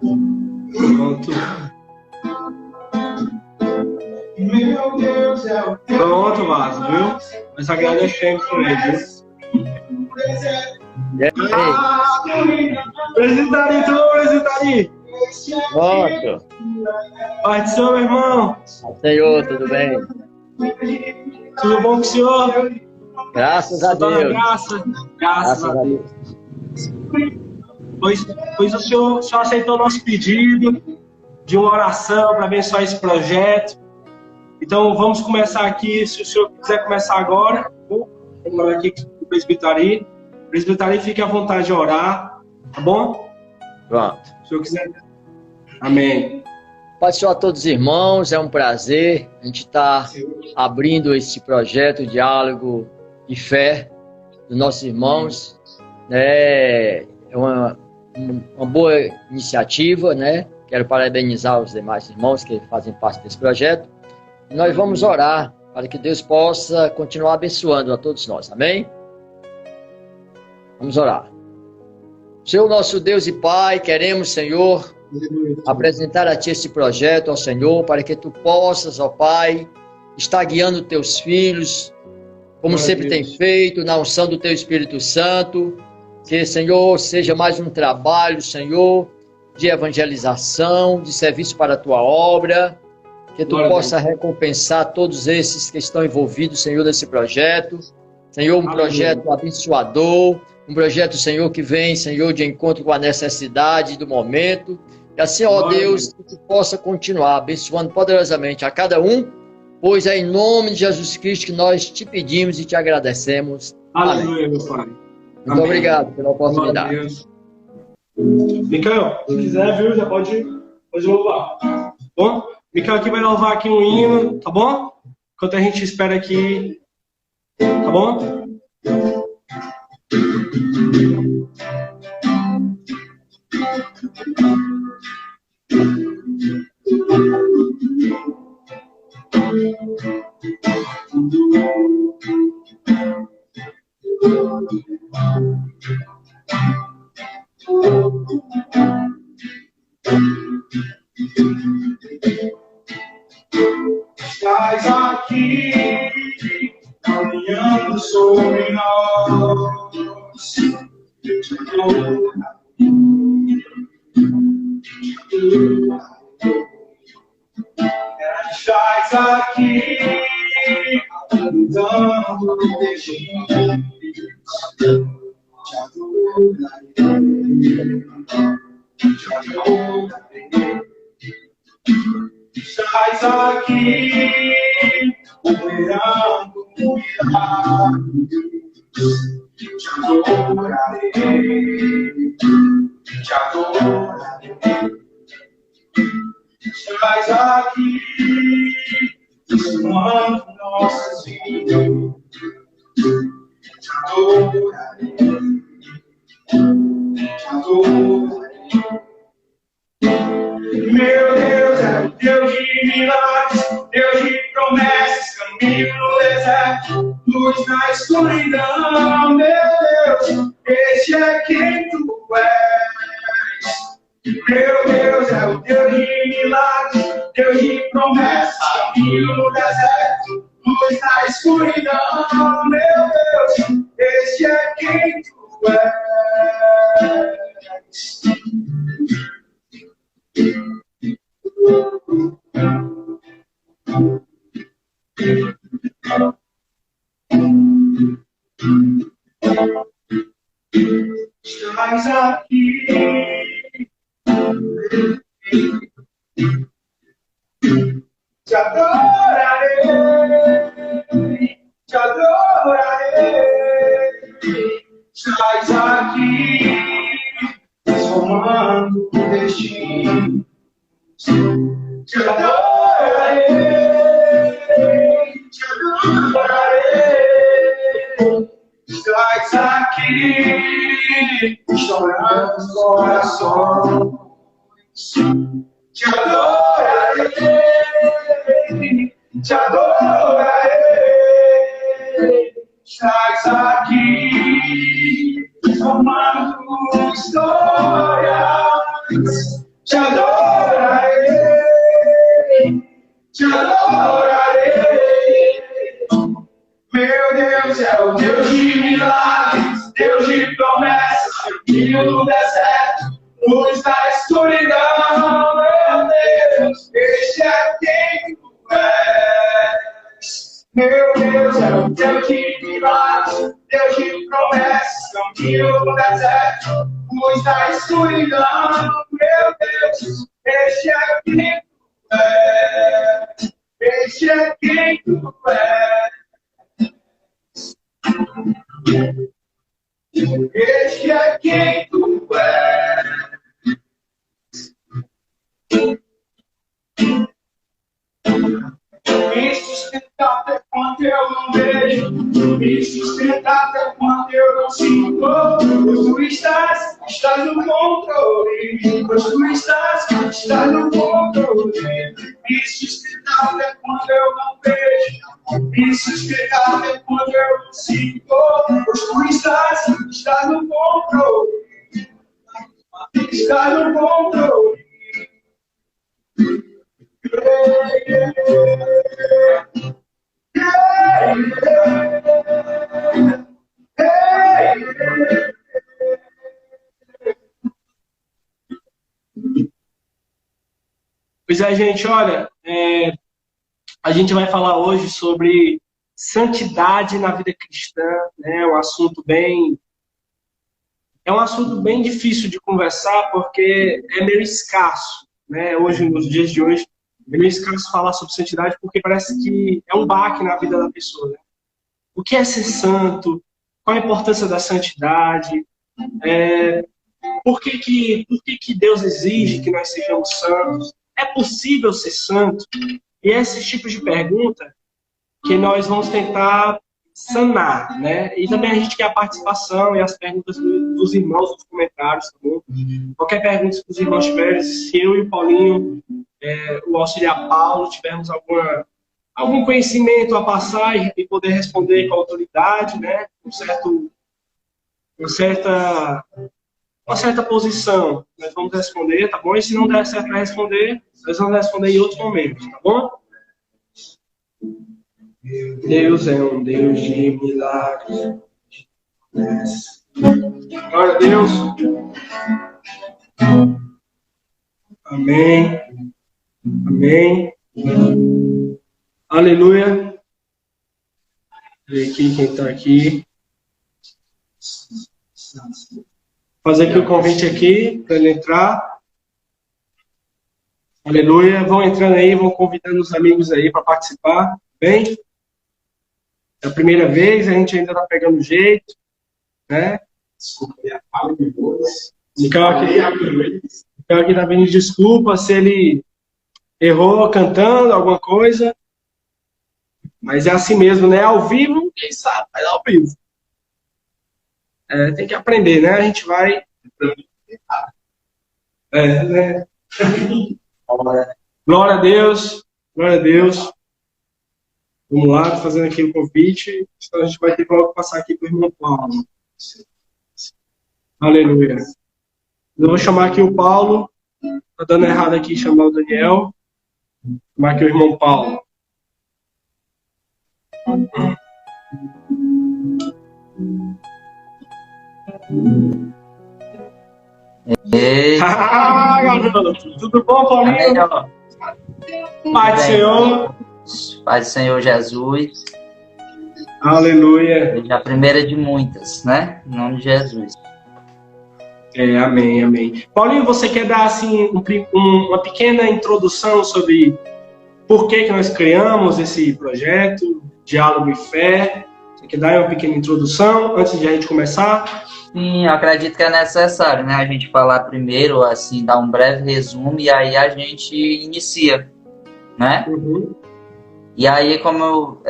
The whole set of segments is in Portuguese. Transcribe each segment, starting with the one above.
Pronto. Pronto, Vaso, viu? Mas agradecemos por ele, viu? Presidente, presidente! Pronto. Pai do Senhor, meu irmão! Senhor, tudo bem? Tudo bom com o senhor? Graças a Deus. Graças a Deus. Pois o senhor aceitou o nosso pedido de uma oração para abençoar esse projeto. Então vamos começar aqui, se o senhor quiser começar agora. Vamos aqui com o presbítero. O presbítero, fique à vontade de orar, tá bom? Pronto. Se o senhor quiser. Amém. Pai do Senhor a todos os irmãos, é um prazer a gente estar abrindo esse projeto, Diálogo de Fé dos nossos irmãos. É uma boa iniciativa, né? Quero parabenizar os demais irmãos que fazem parte desse projeto. E nós vamos orar para que Deus possa continuar abençoando a todos nós, amém? Vamos orar. Senhor nosso Deus e Pai, queremos, Senhor, apresentar a Ti esse projeto, ó Senhor, para que Tu possas, ó Pai, estar guiando Teus filhos, como sempre tem feito, na unção do Teu Espírito Santo. Que, Senhor, seja mais um trabalho, Senhor, de evangelização, de serviço para a Tua obra. Que Tu possa recompensar todos esses que estão envolvidos, Senhor, nesse projeto. Senhor, um projeto abençoador, um projeto, Senhor, que vem, Senhor, de encontro com a necessidade do momento. E assim, ó Deus, que Tu possa continuar abençoando poderosamente a cada um, pois é em nome de Jesus Cristo que nós Te pedimos e Te agradecemos. Aleluia, meu Pai. Muito obrigado pela oportunidade. Micael, se quiser, viu, já pode louvar. Tá bom? Micael aqui vai louvar aqui um hino, tá bom? Enquanto a gente espera aqui, tá bom? Estás aqui, caminhando sobre nós. Estás aqui, andando desde te adorarei. Estás aqui, operando milagres. Te adorarei, te adorarei. Estás aqui, transformando nossas vidas. Te adorarei, te adorarei. Meu Deus é o Deus de milagres, Deus de promessas, caminho no deserto, luz na escuridão. Meu Deus, este é quem Tu és. Meu Deus é o Deus de milagres, Deus de promessas, caminho no deserto, luz na escuridão. Meu Deus, este é quem Tu és. Estás aqui, te adorarei, te adorarei. Estás aqui, transformando o destino. Te adorarei, te adorarei. Estás aqui, estourando os corações. Te adorarei, te adorarei. Estás aqui, formando histórias. Te no deserto, luz da escuridão, meu Deus, este é quem tu és. Meu Deus é o Deus de milagres, Deus de promessas, caminho no deserto, luz da escuridão, meu Deus, este é quem tu és. Este é quem tu és. Este é quem tu és. Me sustenta até quando eu não vejo, me sustenta até quando eu não sinto. Pois tu estás no controle. Pois tu estás no controle. Me sustenta até quando eu não vejo, me sustenta até quando eu não sinto. Pois tu estás no controle. Está no controle. Pois é, gente, olha, a gente vai falar hoje sobre santidade na vida cristã, né? É um assunto bem difícil de conversar porque é meio escasso, né? Hoje, nos dias de hoje, é meio escasso falar sobre santidade porque parece que é um baque na vida da pessoa, né? O que é ser santo? Qual a importância da santidade? Por que Deus exige que nós sejamos santos? É possível ser santo? E esses tipos de pergunta que nós vamos tentar sanar, né? E também a gente quer a participação e as perguntas dos irmãos nos comentários, tá bom? Qualquer pergunta que os irmãos tiverem, se eu e o Paulinho, o auxiliar Paulo, tivermos algum conhecimento a passar e poder responder com autoridade, né? Uma certa posição, nós vamos responder, tá bom? E se não der certo para responder, nós vamos responder em outro momento, tá bom? Deus é um Deus de milagres. Glória a Deus. Amém. Amém. Aleluia. Ver aqui quem está aqui. Fazer aqui o convite aqui para ele entrar. Aleluia. Vão entrando aí, vão convidando os amigos aí para participar. Bem? É a primeira vez, a gente ainda está pegando jeito, né? Desculpa, fala de voz. O Mikael aqui está pedindo desculpa se ele errou cantando alguma coisa. Mas é assim mesmo, né? Ao vivo, quem sabe, mas ao vivo. Tem que aprender, né? A gente vai... né? Glória a Deus. Glória a Deus. Vamos lá, fazendo aqui o convite. Então a gente vai ter que logo passar aqui para o irmão Paulo. Aleluia. Eu vou chamar aqui o Paulo. Está dando errado aqui chamar o Daniel. Vou chamar aqui o irmão Paulo. Tudo bom, Paulinho? Pai do Senhor. Pai do Senhor Jesus. Aleluia. A primeira de muitas, né? Em nome de Jesus. Amém, amém. Paulinho, você quer dar assim uma pequena introdução sobre por que nós criamos esse projeto, Diálogo e Fé? Você quer dar uma pequena introdução antes de a gente começar? Sim, eu acredito que é necessário, né? A gente falar primeiro, assim, dar um breve resumo e aí a gente inicia, né? Uhum. E aí, como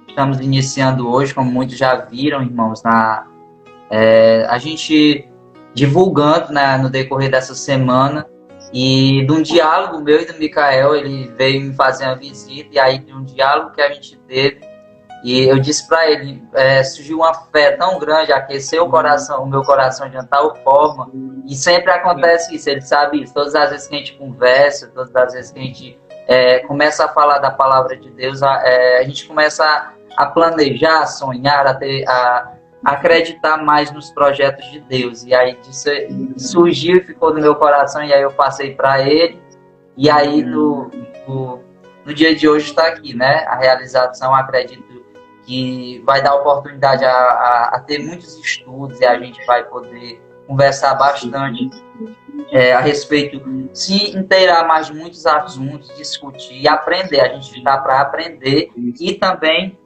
estamos iniciando hoje, como muitos já viram, irmãos, a gente divulgando, né, no decorrer dessa semana, e de um diálogo meu e do Mikael, ele veio me fazer uma visita, e aí de um diálogo que a gente teve, e eu disse para ele, surgiu uma fé tão grande, aqueceu o meu coração de tal forma, e sempre acontece isso, ele sabe isso, todas as vezes que a gente conversa, todas as vezes que a gente começa a falar da palavra de Deus, a gente começa a planejar, a sonhar, acreditar mais nos projetos de Deus. E aí disso surgiu e ficou no meu coração, e aí eu passei para ele. E aí no dia de hoje está aqui, né? A realização, acredito que vai dar oportunidade a ter muitos estudos, e a gente vai poder conversar bastante a respeito, se inteirar mais de muitos assuntos, discutir e aprender. A gente está para aprender e também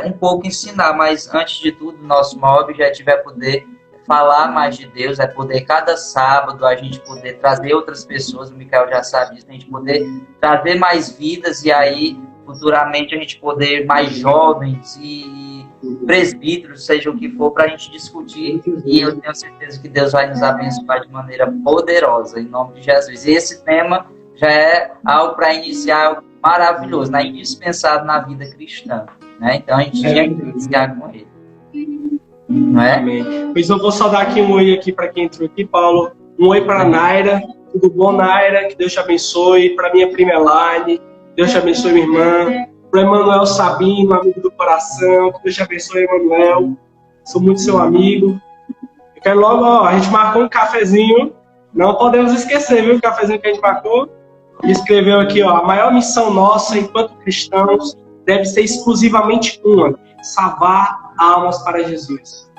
um pouco ensinar, mas antes de tudo, nosso maior objetivo é poder falar mais de Deus, é poder cada sábado a gente poder trazer outras pessoas, o Micael já sabe disso, a gente poder trazer mais vidas, e aí futuramente a gente poder mais jovens e presbíteros, seja o que for, para a gente discutir, e eu tenho certeza que Deus vai nos abençoar de maneira poderosa, em nome de Jesus. E esse tema já é algo para iniciar, algo maravilhoso, né? Indispensável na vida cristã, né? Então a gente tinha que iniciar com ele. Não é? Amém. Pois eu vou só dar aqui um oi aqui para quem entrou aqui, Paulo. Um oi para Naira. Tudo bom, Naira? Que Deus te abençoe. Para minha prima Elaine, Deus te abençoe, minha irmã. Para Emanuel Sabino, amigo do coração, que Deus te abençoe, Emanuel. Sou muito seu amigo. Eu quero logo, a gente marcou um cafezinho. Não podemos esquecer, viu? O cafezinho que a gente marcou. E escreveu aqui, a maior missão nossa enquanto cristãos deve ser exclusivamente uma: salvar almas para Jesus.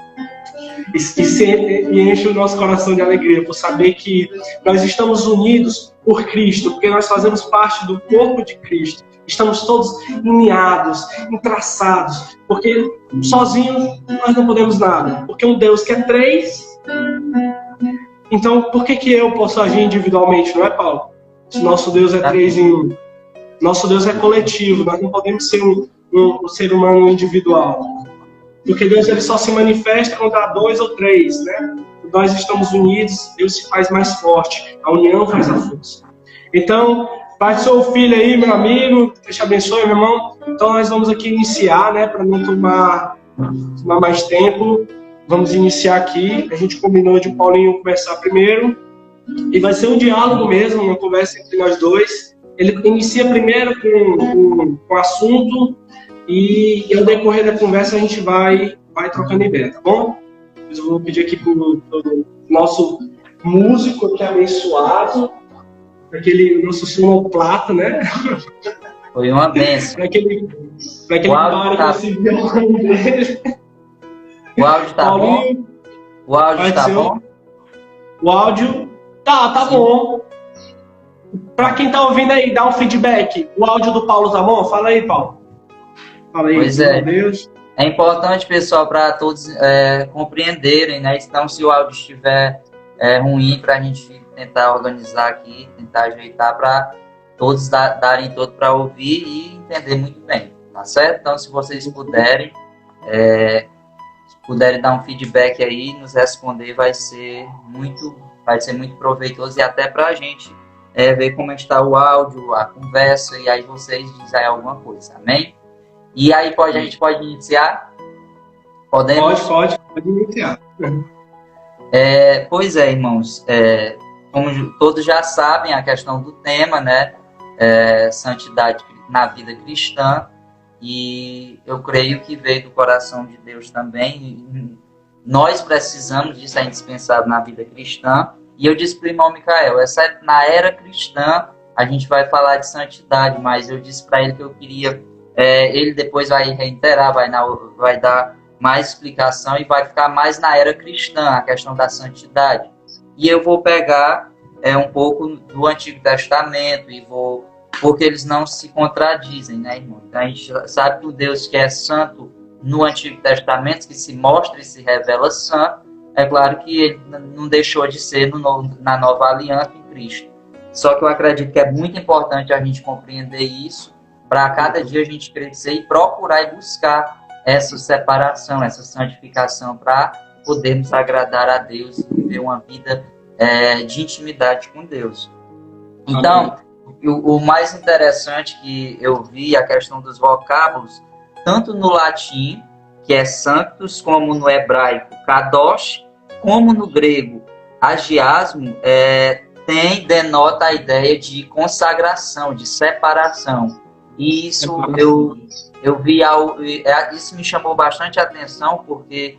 E enche o nosso coração de alegria por saber que nós estamos unidos por Cristo, porque nós fazemos parte do corpo de Cristo. Estamos todos alinhados, entraçados, porque sozinhos nós não podemos nada. Porque um Deus que é três, então por que eu posso agir individualmente, não é, Paulo? Se nosso Deus é três em um. Nosso Deus é coletivo, nós não podemos ser um ser humano individual. Porque Deus ele só se manifesta quando há dois ou três, né? Nós estamos unidos, Deus se faz mais forte. A união faz a força. Então, Pai do seu filho aí, meu amigo, Deus te abençoe, meu irmão. Então, nós vamos aqui iniciar, né? Para não tomar mais tempo. Vamos iniciar aqui. A gente combinou de Paulinho conversar primeiro. E vai ser um diálogo mesmo, uma conversa entre nós dois. Ele inicia primeiro com o assunto e ao decorrer da conversa a gente vai trocando ideia, tá bom? Eu vou pedir aqui para o nosso músico aqui abençoado, aquele nosso sonoplata, né? Foi uma bênção. Para aquele cara que você viu o nome dele. O áudio tá bom? O áudio tá bom? O áudio tá bom. Para quem tá ouvindo aí, dá um feedback. O áudio do Paulo tá bom? Fala aí, Paulo. Fala aí, pois é. Deus. É importante, pessoal, para todos compreenderem, né? Então, se o áudio estiver ruim, para a gente tentar organizar aqui, tentar ajeitar para todos darem todo para ouvir e entender muito bem, tá certo? Então, se vocês puderem dar um feedback aí, nos responder, vai ser muito proveitoso, e até para a gente ver como está o áudio, a conversa, e aí vocês dizem alguma coisa, amém? E aí a gente pode iniciar? Podemos? Pode iniciar. Pois é, irmãos, como todos já sabem, a questão do tema, né? Santidade na vida cristã, e eu creio que veio do coração de Deus também. Nós precisamos disso, é indispensável na vida cristã. E eu disse para o irmão Micael, na era cristã a gente vai falar de santidade, mas eu disse para ele que eu queria, ele depois vai reiterar, vai dar mais explicação e vai ficar mais na era cristã, a questão da santidade. E eu vou pegar um pouco do Antigo Testamento, porque eles não se contradizem, né, irmão? Então a gente sabe que o Deus que é santo no Antigo Testamento, que se mostra e se revela santo, é claro que ele não deixou de ser na nova aliança em Cristo. Só que eu acredito que é muito importante a gente compreender isso, para cada dia a gente crescer e procurar e buscar essa separação, essa santificação, para podermos agradar a Deus e viver uma vida de intimidade com Deus. Então, o mais interessante que eu vi, a questão dos vocábulos, tanto no latim, que é sanctus, como no hebraico, kadosh, como no grego, agiasmo, denota a ideia de consagração, de separação. E isso eu vi, isso me chamou bastante atenção, porque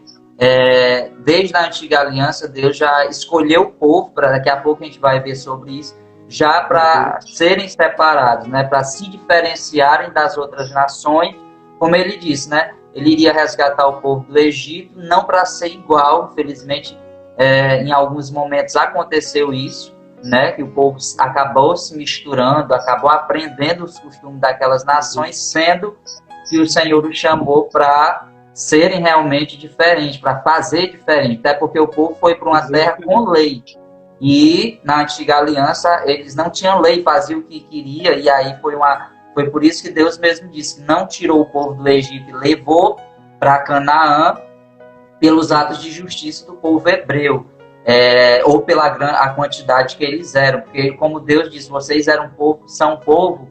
desde a antiga aliança, Deus já escolheu o povo, para daqui a pouco a gente vai ver sobre isso, já para serem separados, né, para se diferenciarem das outras nações, como ele disse, né, ele iria resgatar o povo do Egito, não para ser igual, infelizmente, em alguns momentos aconteceu isso, né, que o povo acabou se misturando, acabou aprendendo os costumes daquelas nações, sendo que o Senhor os chamou para serem realmente diferentes, para fazer diferente, até porque o povo foi para uma terra com lei, e na antiga aliança eles não tinham lei, faziam o que queria, e aí foi por isso que Deus mesmo disse que não tirou o povo do Egito e levou para Canaã pelos atos de justiça do povo hebreu, ou pela a quantidade que eles eram, porque como Deus disse, vocês são um povo,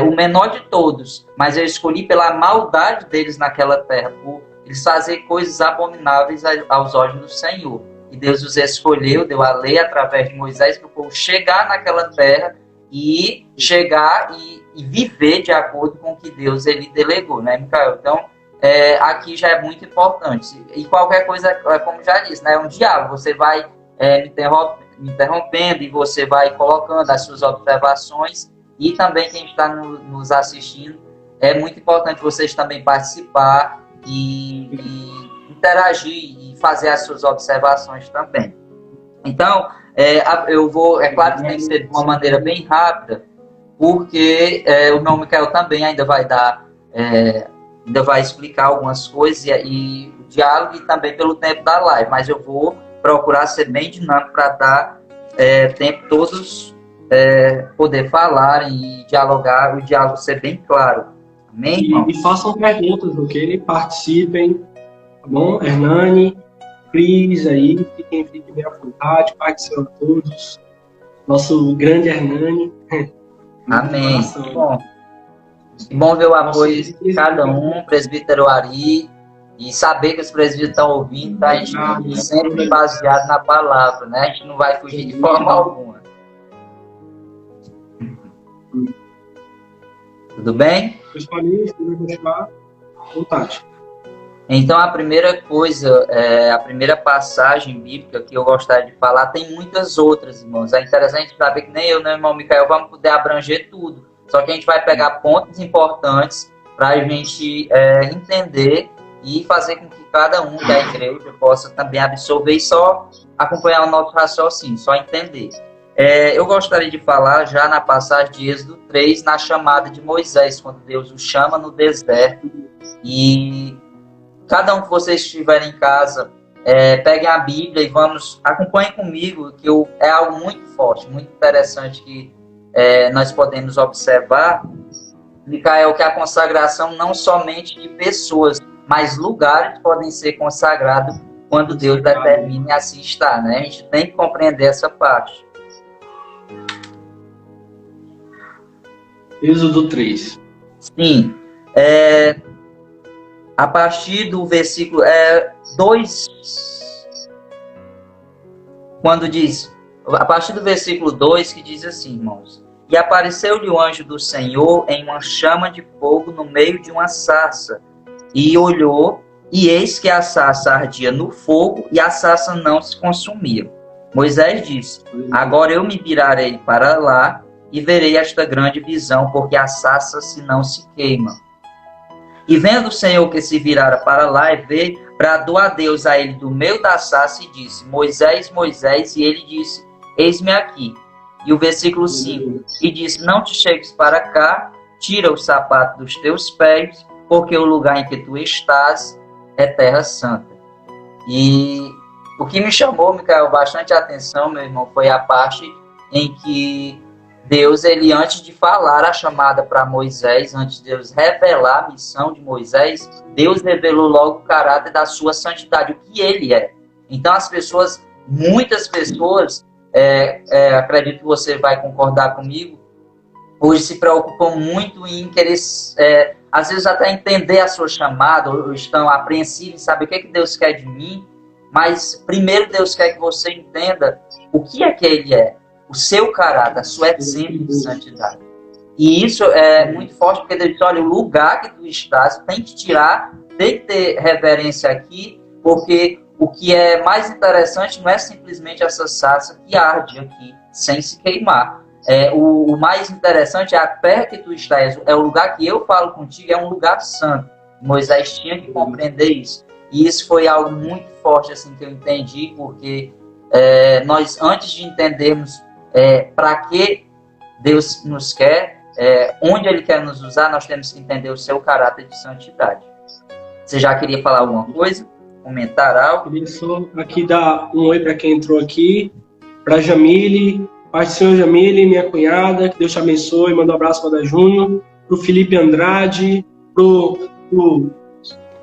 o menor de todos, mas eu escolhi pela maldade deles naquela terra, por eles fazer coisas abomináveis aos olhos do Senhor. E Deus os escolheu, deu a lei através de Moisés para o povo chegar naquela terra e chegar e viver de acordo com o que Deus ele delegou, né, Micael? Então, aqui já é muito importante. E qualquer coisa, como já disse, né, é um diálogo. Você vai me interrompendo e você vai colocando as suas observações. E também quem está nos assistindo, é muito importante vocês também participar e interagir e fazer as suas observações também. Então, é claro que tem que ser de uma maneira bem rápida, porque o irmão Micael também ainda vai explicar algumas coisas e o diálogo, e também pelo tempo da live, mas eu vou procurar ser bem dinâmico para dar tempo todos poder falar e dialogar, o diálogo ser bem claro. Amém, irmão? E façam perguntas, ok? Participem, tá bom? Hernani, Cris aí, fiquem bem à vontade, participem todos. Nosso grande Hernani. Amém. Bom ver o apoio de cada um, presbítero Ari, e saber que os presbíteros estão ouvindo, tá? A gente sempre baseado na palavra, né? A gente não vai fugir de forma alguma. Tudo bem? Vontade. Então, a primeira coisa, a primeira passagem bíblica que eu gostaria de falar, tem muitas outras, irmãos. É interessante saber que nem eu, nem o irmão Micael, vamos poder abranger tudo. Só que a gente vai pegar pontos importantes para a gente entender e fazer com que cada um da igreja possa também absorver e só acompanhar o nosso raciocínio, só entender. Eu gostaria de falar já na passagem de Êxodo 3, na chamada de Moisés, quando Deus o chama no deserto. E cada um que vocês estiverem em casa, peguem a Bíblia e acompanhem comigo, que é algo muito forte, muito interessante que nós podemos observar, Micael, que a consagração não somente de pessoas, mas lugares podem ser consagrados quando Deus determine assim estar, né? A gente tem que compreender essa parte. Êxodo 3. Sim. A partir do versículo 2, quando diz, a partir do versículo 2, que diz assim, irmãos: E apareceu-lhe o anjo do Senhor em uma chama de fogo no meio de uma sarça, e olhou, e eis que a sarça ardia no fogo, e a sarça não se consumia. Moisés disse: Agora eu me virarei para lá, e verei esta grande visão, porque a sarça não se queima. E vendo o Senhor que se virara para lá e veio, bradou a Deus a ele do meio da sarça e disse: Moisés, Moisés, e ele disse: Eis-me aqui. E o versículo 5, e disse: Não te chegues para cá, tira o sapato dos teus pés, porque o lugar em que tu estás é terra santa. E o que me chamou, Micael, bastante a atenção, meu irmão, foi a parte em que Deus, ele antes de falar a chamada para Moisés, antes de Deus revelar a missão de Moisés, Deus revelou logo o caráter da sua santidade, o que ele é. Então muitas pessoas, acredito que você vai concordar comigo, hoje se preocupam muito em querer, às vezes até entender a sua chamada, ou estão apreensivos em saber o que Deus quer de mim, mas primeiro Deus quer que você entenda o que é que ele é. O seu caráter, a sua essência de santidade. E isso é muito forte, porque Deus diz: olha, o lugar que tu estás, tem que tirar, tem que ter reverência aqui, Porque o que é mais interessante não é simplesmente essa sarça que arde aqui, sem se queimar. O mais interessante é a terra que tu estás, é o lugar que eu falo contigo, é um lugar santo. Moisés tinha que compreender isso. E isso foi algo muito forte assim, que eu entendi, porque nós, antes de entendermos para que Deus nos quer, onde Ele quer nos usar, nós temos que entender o seu caráter de santidade. Você já queria falar alguma coisa? Comentar algo? Queria só aqui dar um oi para quem entrou aqui, para Jamile, Paz do Senhor Jamile, minha cunhada, que Deus te abençoe, manda um abraço para Júnior, para o Felipe Andrade, para o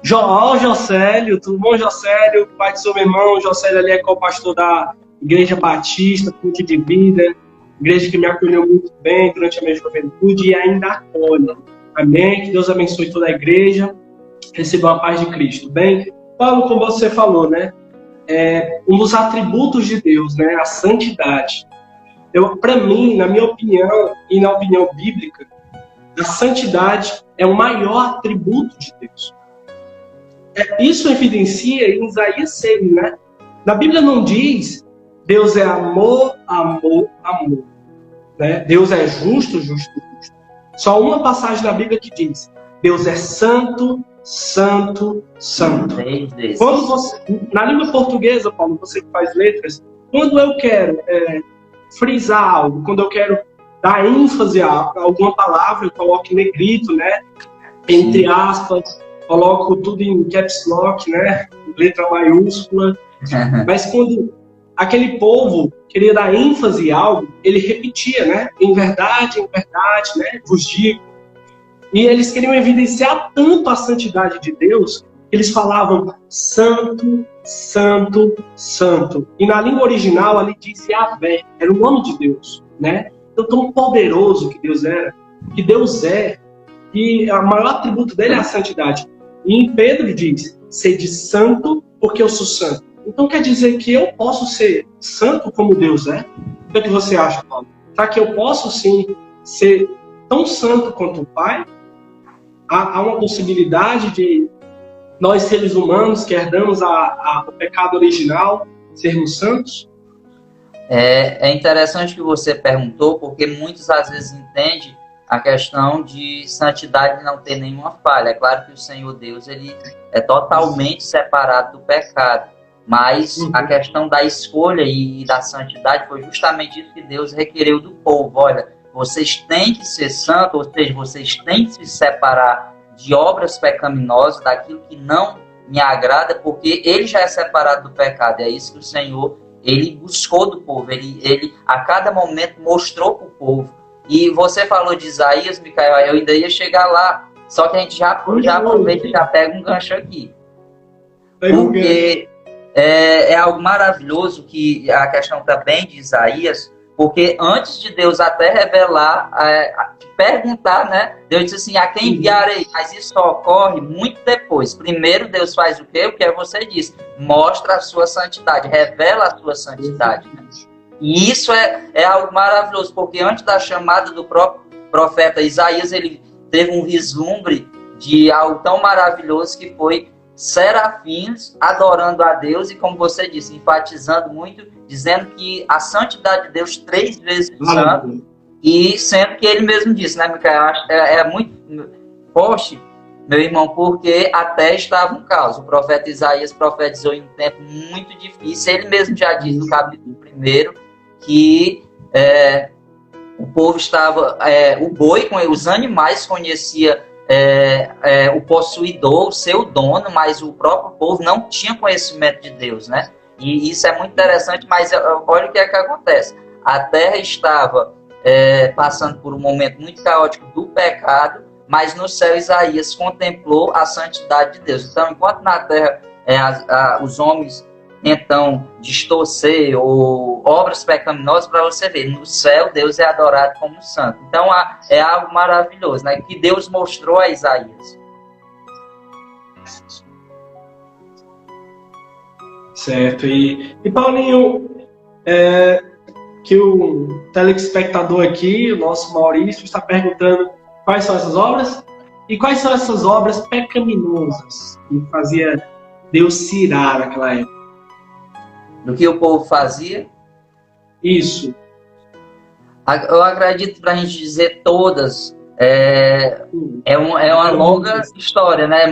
Jocélio, tudo bom, Jocélio? Pai do seu irmão, Jocélio ali é co-pastor da Igreja Batista, Fonte de Vida, igreja que me acolheu muito bem durante a minha juventude e ainda acolhe. Amém? Que Deus abençoe toda a igreja, receba a paz de Cristo. Bem, Paulo, como você falou, né? Um dos atributos de Deus, né? A santidade. Para mim, na minha opinião e na opinião bíblica, a santidade é o maior atributo de Deus. Isso evidencia em Isaías 6, né? Na Bíblia não diz Deus é amor, amor, amor. Né? Deus é justo, justo, justo. Só uma passagem na Bíblia que diz Deus é santo, santo, santo. Quando você, na língua portuguesa, Paulo, você que faz letras, quando eu quero frisar algo, quando eu quero dar ênfase a alguma palavra, eu coloco em negrito, né? Entre aspas, coloco tudo em caps lock, né? Letra maiúscula. Mas quando aquele povo queria dar ênfase a algo, ele repetia, né? Em verdade, né? Vos digo. E eles queriam evidenciar tanto a santidade de Deus, eles falavam santo, santo, santo. E na língua original ali diz Yahvé, era o nome de Deus, né? Então, tão poderoso que Deus era, que Deus é, e o maior atributo dele é a santidade. E em Pedro diz, sede santo porque eu sou santo. Então quer dizer que eu posso ser santo como Deus é? O que é que você acha, Paulo? Será que eu posso sim ser tão santo quanto o Pai? Há uma possibilidade de nós, seres humanos, que herdamos o pecado original, sermos santos? É interessante que você perguntou, porque muitos às vezes entendem a questão de santidade não ter nenhuma falha. É claro que o Senhor Deus ele é totalmente separado do pecado, mas a questão da escolha e da santidade foi justamente isso que Deus requereu do povo. Olha, vocês têm que ser santos, ou seja, vocês têm que se separar de obras pecaminosas, daquilo que não me agrada, porque ele já é separado do pecado. É isso que o Senhor ele buscou do povo, ele a cada momento mostrou para o povo. E você falou de Isaías, Micael, eu ainda ia chegar lá, só que a gente já aproveita e já pega um gancho aqui. Porque é algo maravilhoso que a questão também de Isaías, porque antes de Deus até revelar, perguntar, né? Deus disse assim, a quem enviarei? Mas isso só ocorre muito depois. Primeiro Deus faz o quê? O que você disse? Mostra a sua santidade, revela a sua santidade. Né? E isso é algo maravilhoso, porque antes da chamada do próprio profeta Isaías, ele teve um vislumbre de algo tão maravilhoso que foi serafins adorando a Deus e, como você disse, enfatizando muito, dizendo que a santidade de Deus 3 vezes santo, e sendo que ele mesmo disse, né, Micael, é muito forte, meu irmão, porque até estava um caos. O profeta Isaías profetizou em um tempo muito difícil. Ele mesmo já disse no capítulo 1 que o povo estava, o boi, os animais conhecia o possuidor, o seu dono, mas o próprio povo não tinha conhecimento de Deus, né? E isso é muito interessante, mas olha o que é que acontece. A terra estava passando por um momento muito caótico do pecado, mas no céu Isaías contemplou a santidade de Deus. Então, enquanto na terra os homens então distorcer ou obras pecaminosas, para você ver, no céu Deus é adorado como santo. Então é algo maravilhoso, né, que Deus mostrou a Isaías. Certo. E Paulinho, que o telespectador aqui, o nosso Maurício, está perguntando quais são essas obras e quais são essas obras pecaminosas que fazia Deus se irar naquela época. Do que o povo fazia? Isso. Eu acredito, para a gente dizer todas, é uma longa história, né?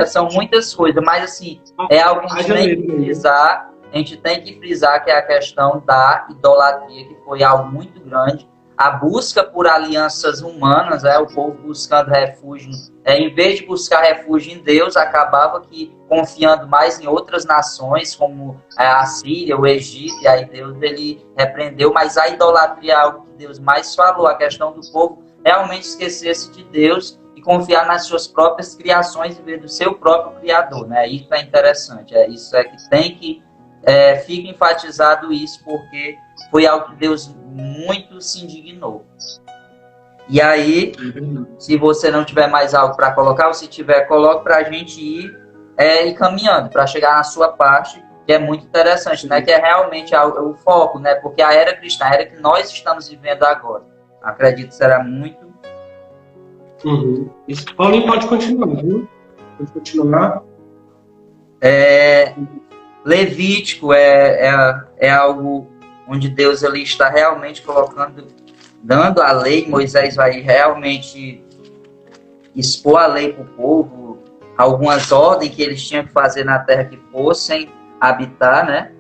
São muitas coisas, mas assim, é algo que a gente tem que frisar. A gente tem que frisar que é a questão da idolatria, que foi algo muito grande. A busca por alianças humanas, o povo buscando refúgio, em vez de buscar refúgio em Deus, acabava que confiando mais em outras nações, como a Síria, o Egito, e aí Deus ele repreendeu, mas a idolatria é algo que Deus mais falou, a questão do povo realmente esquecer-se de Deus e confiar nas suas próprias criações em vez do seu próprio Criador, né? Isso é interessante, isso que tem que fica enfatizado isso, porque foi algo que Deus muito se indignou. E aí, se você não tiver mais algo para colocar, ou se tiver, coloque para a gente ir caminhando, para chegar na sua parte, que é muito interessante, né? Que é realmente o foco, né? Porque a era cristã, a era que nós estamos vivendo agora, acredito que será muito... Isso. Paulinho, pode continuar, viu? Pode continuar. Levítico é algo onde Deus ali está realmente colocando, dando a lei. Moisés vai realmente expor a lei para o povo, algumas ordens que eles tinham que fazer na terra que fossem habitar, né?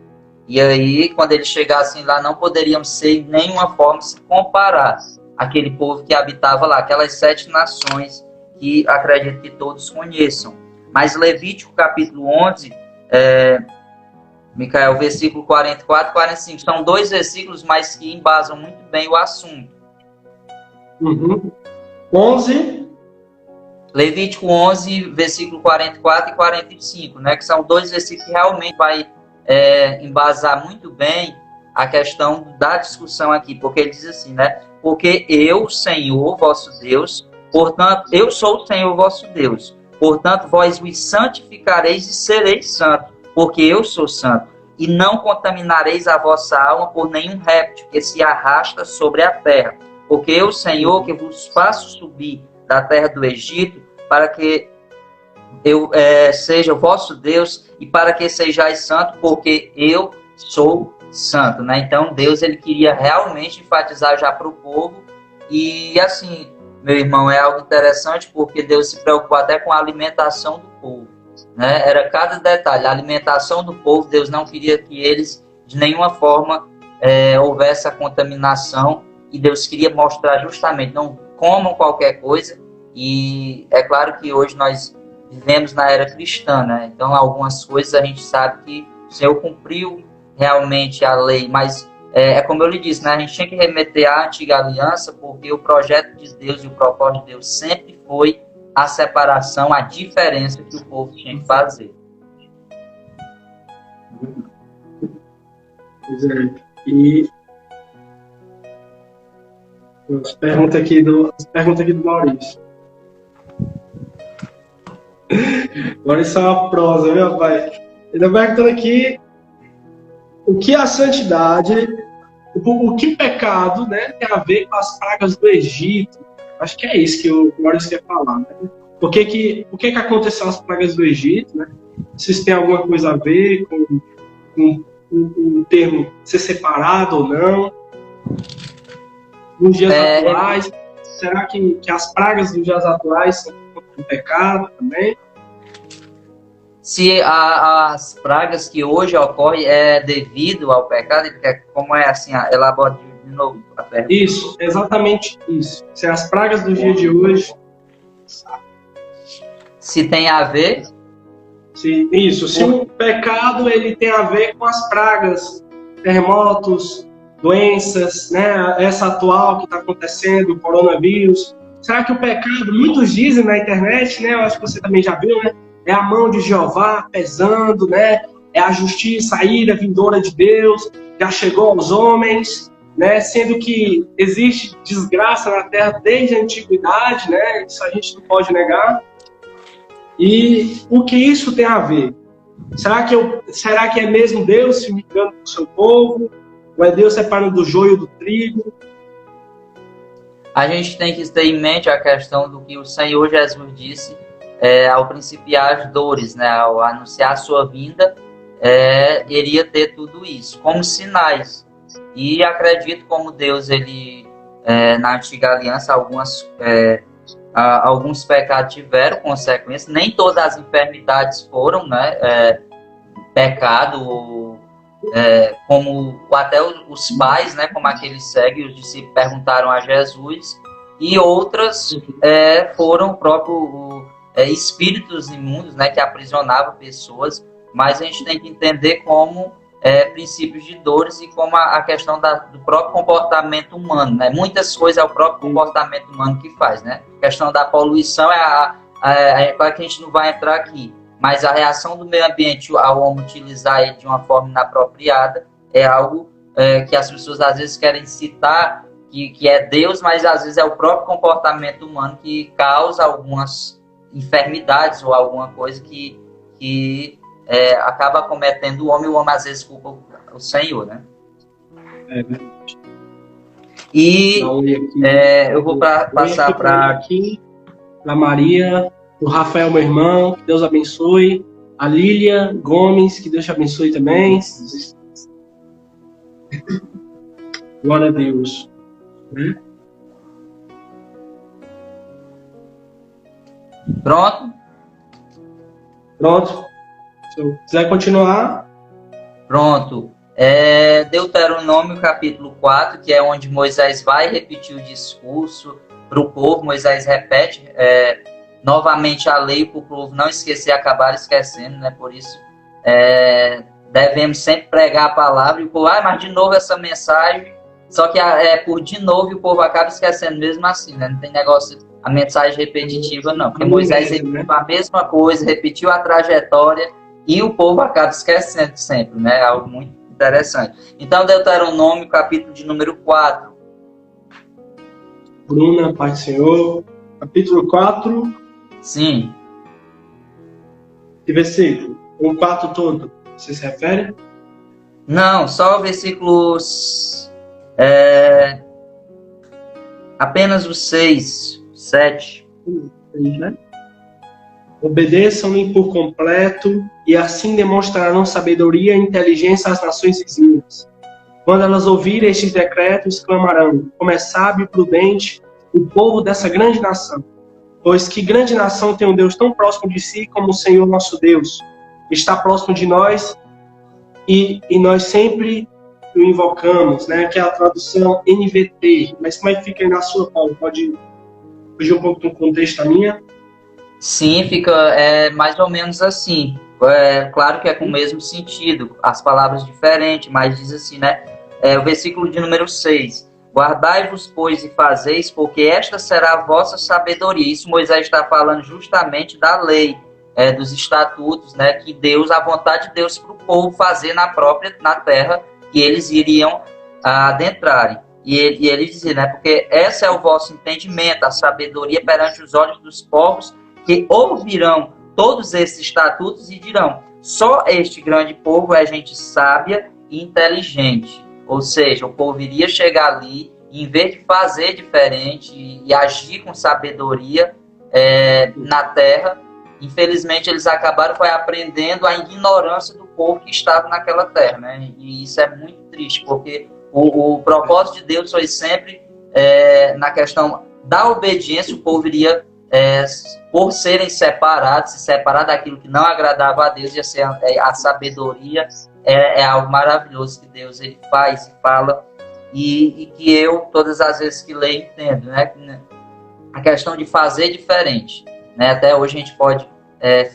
E aí, quando eles chegassem lá, não poderiam ser de nenhuma forma se comparar àquele povo que habitava lá, aquelas 7 nações que acredito que todos conheçam. Mas Levítico capítulo 11... Micael, versículo 44 e 45. São 2 versículos, mas que embasam muito bem o assunto. 11. Levítico 11, versículo 44 e 45, né? Que são 2 versículos que realmente vai embasar muito bem a questão da discussão aqui. Porque ele diz assim, né? Porque eu, Senhor, vosso Deus, portanto, eu sou o Senhor, vosso Deus. Portanto, vós me santificareis e sereis santos, porque eu sou santo, e não contaminareis a vossa alma por nenhum réptil que se arrasta sobre a terra, porque eu, Senhor, que vos faço subir da terra do Egito, para que eu seja o vosso Deus, e para que sejais santo, porque eu sou santo, né? Então, Deus, ele queria realmente enfatizar já para o povo, e assim, meu irmão, é algo interessante, porque Deus se preocupou até com a alimentação do povo. Né? Era cada detalhe, a alimentação do povo. Deus não queria que eles de nenhuma forma houvesse a contaminação, e Deus queria mostrar justamente, não comam qualquer coisa. E é claro que hoje nós vivemos na era cristã, né? Então algumas coisas a gente sabe que o Senhor cumpriu realmente a lei, mas como eu lhe disse, né? A gente tinha que remeter à antiga aliança, porque o projeto de Deus e o propósito de Deus sempre foi a separação, a diferença que o povo tinha que fazer. Pois é. E pergunta aqui do Maurício. Maurício é uma prosa, viu, rapaz? Ele está perguntando aqui o que a santidade, o que pecado, né, tem a ver com as pragas do Egito. Acho que é isso que o Maurício quer falar, né? Por que aconteceu as pragas do Egito, né? Se isso tem alguma coisa a ver com o termo ser separado ou não. Nos dias atuais, será que as pragas dos dias atuais são um pecado também? Se as pragas que hoje ocorrem é devido ao pecado, como é assim, elabora de novo a pergunta. Isso, exatamente isso. Se as pragas do dia de hoje... Se tem a ver? Se o pecado ele tem a ver com as pragas, terremotos, doenças, né? Essa atual que está acontecendo, o coronavírus. Será que o pecado, muitos dizem na internet, né? Eu acho que você também já viu, né? É a mão de Jeová pesando, né? É a justiça, a ira vindoura de Deus, já chegou aos homens, né? Sendo que existe desgraça na terra desde a antiguidade, né? Isso a gente não pode negar. E o que isso tem a ver? Será que é mesmo Deus se ligando com o seu povo? Ou é Deus separando do joio do trigo? A gente tem que ter em mente a questão do que o Senhor Jesus disse ao principiar as dores, né, ao anunciar a sua vinda, iria ter tudo isso, como sinais. E acredito como Deus, ele, na antiga aliança, alguns pecados tiveram consequências, nem todas as enfermidades foram, né, pecado, como até os pais, né, como aqueles cegos, os discípulos perguntaram a Jesus, e outras foram próprios espíritos imundos, né, que aprisionavam pessoas, mas a gente tem que entender como princípios de dores e como a questão do próprio comportamento humano, né? Muitas coisas é o próprio comportamento humano que faz, né? A questão da poluição claro que a gente não vai entrar aqui, mas a reação do meio ambiente ao homem utilizar ele de uma forma inapropriada é algo que as pessoas às vezes querem citar que é Deus, mas às vezes é o próprio comportamento humano que causa algumas enfermidades ou alguma coisa que acaba cometendo o homem às vezes culpa o Senhor, né? É verdade. E eu vou passar para aqui, para Maria, o Rafael, meu irmão, que Deus abençoe. A Lília Gomes, que Deus te abençoe também. Glória a Deus. Pronto? Pronto. Se eu quiser continuar. Pronto. Deuteronômio capítulo 4, que é onde Moisés vai repetir o discurso para o povo. Moisés repete novamente a lei para o povo não esquecer, acabar esquecendo, né? Por isso devemos sempre pregar a palavra e o povo, mas de novo essa mensagem, só que por de novo e o povo acaba esquecendo mesmo assim, né? Não tem negócio, a mensagem repetitiva não, porque Moisés repetiu a mesma coisa, repetiu a trajetória e o povo acaba esquecendo sempre, né? Algo muito interessante. Então, Deuteronômio, capítulo de número 4. Bruna, Pai do Senhor, capítulo 4. Sim. Que versículo? O 4 todo, você se refere? Não, só versículos... apenas os 6, 7. Né? Obedeçam-lhe por completo, e assim demonstrarão sabedoria e inteligência às nações vizinhas. Quando elas ouvirem estes decretos, clamarão: como é sábio e prudente o povo dessa grande nação. Pois que grande nação tem um Deus tão próximo de si como o Senhor nosso Deus. Está próximo de nós e nós sempre o invocamos, né? Que é a tradução NVT. Mas como é que fica aí na sua, Paulo? Pode fugir um pouco do contexto da minha? Sim, fica mais ou menos assim. Claro que é com o mesmo sentido, as palavras diferentes, mas diz assim, né? O versículo de número 6. Guardai-vos, pois, e fazeis, porque esta será a vossa sabedoria. Isso Moisés está falando justamente da lei, dos estatutos, né? Que Deus, a vontade de Deus para o povo fazer na terra que eles iriam adentrarem. E ele dizia, né? Porque esse é o vosso entendimento, a sabedoria perante os olhos dos povos, que ouvirão todos esses estatutos e dirão: só este grande povo é gente sábia e inteligente. Ou seja, o povo iria chegar ali, e em vez de fazer diferente e agir com sabedoria na terra, infelizmente eles acabaram aprendendo a ignorância do povo que estava naquela terra, né? E isso é muito triste, porque o propósito de Deus foi sempre na questão da obediência. O povo iria, por serem separados, se separar daquilo que não agradava a Deus, ia ser a sabedoria. É algo maravilhoso que Deus ele faz e fala, e que eu, todas as vezes que leio, entendo, né? A questão de fazer diferente, né? Até hoje a gente pode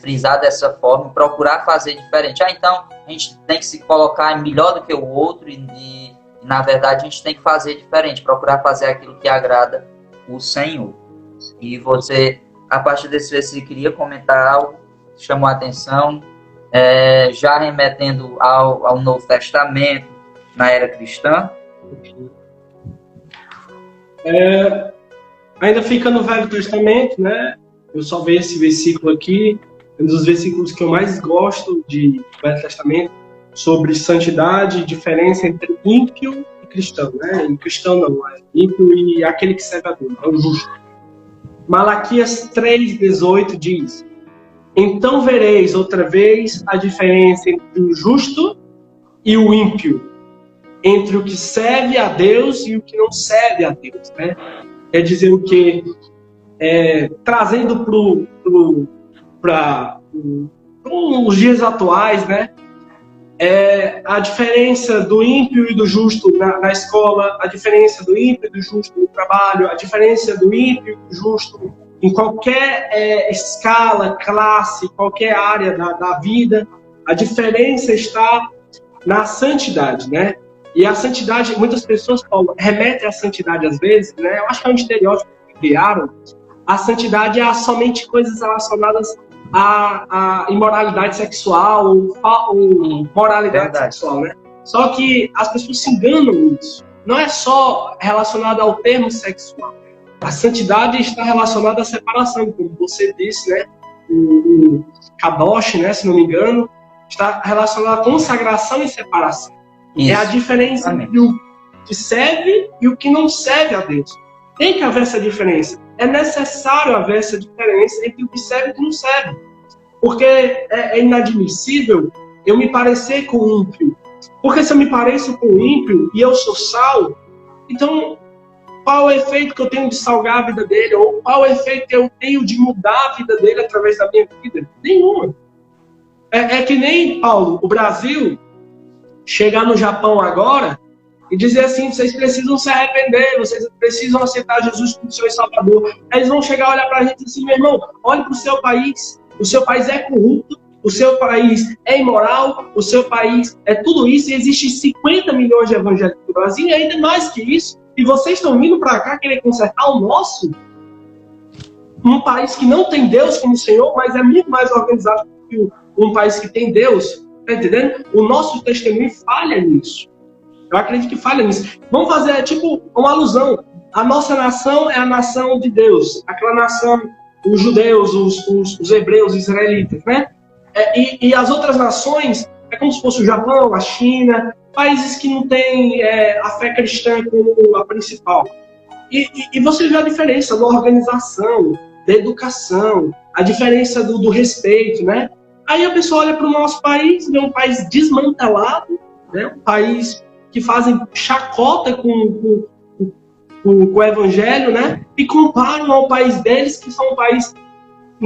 frisar dessa forma, procurar fazer diferente. Então a gente tem que se colocar melhor do que o outro e na verdade a gente tem que fazer diferente, procurar fazer aquilo que agrada o Senhor. E você, a partir desse versículo, queria comentar algo que chamou a atenção, já remetendo ao Novo Testamento, na era cristã? Ainda fica no Velho Testamento, né? Eu só vejo esse versículo aqui, um dos versículos que eu mais gosto do Velho Testamento, sobre santidade, diferença entre ímpio e cristão, né? E cristão não, é ímpio e aquele que serve a Deus, é o justo. Malaquias 3,18 diz: Então vereis outra vez a diferença entre o justo e o ímpio, entre o que serve a Deus e o que não serve a Deus, né? Quer dizer o quê? Trazendo para os dias atuais, né? A diferença do ímpio e do justo na escola, a diferença do ímpio e do justo no trabalho, a diferença do ímpio e do justo em qualquer escala, classe, qualquer área da vida. A diferença está na santidade, né? E a santidade, muitas pessoas, Paulo, remetem à santidade às vezes, né? Eu acho que é um estereótipo que criaram. A santidade é somente coisas relacionadas à imoralidade sexual ou moralidade sexual, né? Só que as pessoas se enganam nisso. Não é só relacionado ao termo sexual. A santidade está relacionada à separação, como você disse, né? O Kadosh, né? Se não me engano, está relacionado à consagração e separação. Isso. É a diferença entre o que serve e o que não serve a Deus. Tem que haver essa diferença. É necessário haver essa diferença entre o que serve e o que não serve. Porque é inadmissível eu me parecer com o ímpio. Porque se eu me pareço com o ímpio e eu sou sal, então qual é o efeito que eu tenho de salgar a vida dele? Ou qual é o efeito que eu tenho de mudar a vida dele através da minha vida? Nenhuma. É que nem, Paulo, o Brasil chegar no Japão agora e dizer assim, vocês precisam se arrepender, vocês precisam aceitar Jesus como seu Salvador. Aí eles vão chegar a olhar para a gente assim, meu irmão, olhe para o seu país é corrupto, o seu país é imoral, o seu país é tudo isso, e existe 50 milhões de evangélicos no Brasil, e ainda mais que isso, e vocês estão vindo para cá querer consertar o nosso? Um país que não tem Deus como Senhor, mas é muito mais organizado que um país que tem Deus. Tá entendendo? O nosso testemunho falha nisso. Eu acredito que falha nisso. Vamos fazer, tipo, uma alusão. A nossa nação é a nação de Deus. Aquela nação, os judeus, os hebreus, os israelitas, né? E as outras nações, é como se fosse o Japão, a China, países que não têm a fé cristã como a principal. E você vê a diferença da organização, da educação, a diferença do respeito, né? Aí a pessoa olha para o nosso país, vê um país desmantelado, né? Um país que fazem chacota com o evangelho, né? E comparam ao país deles, que são um país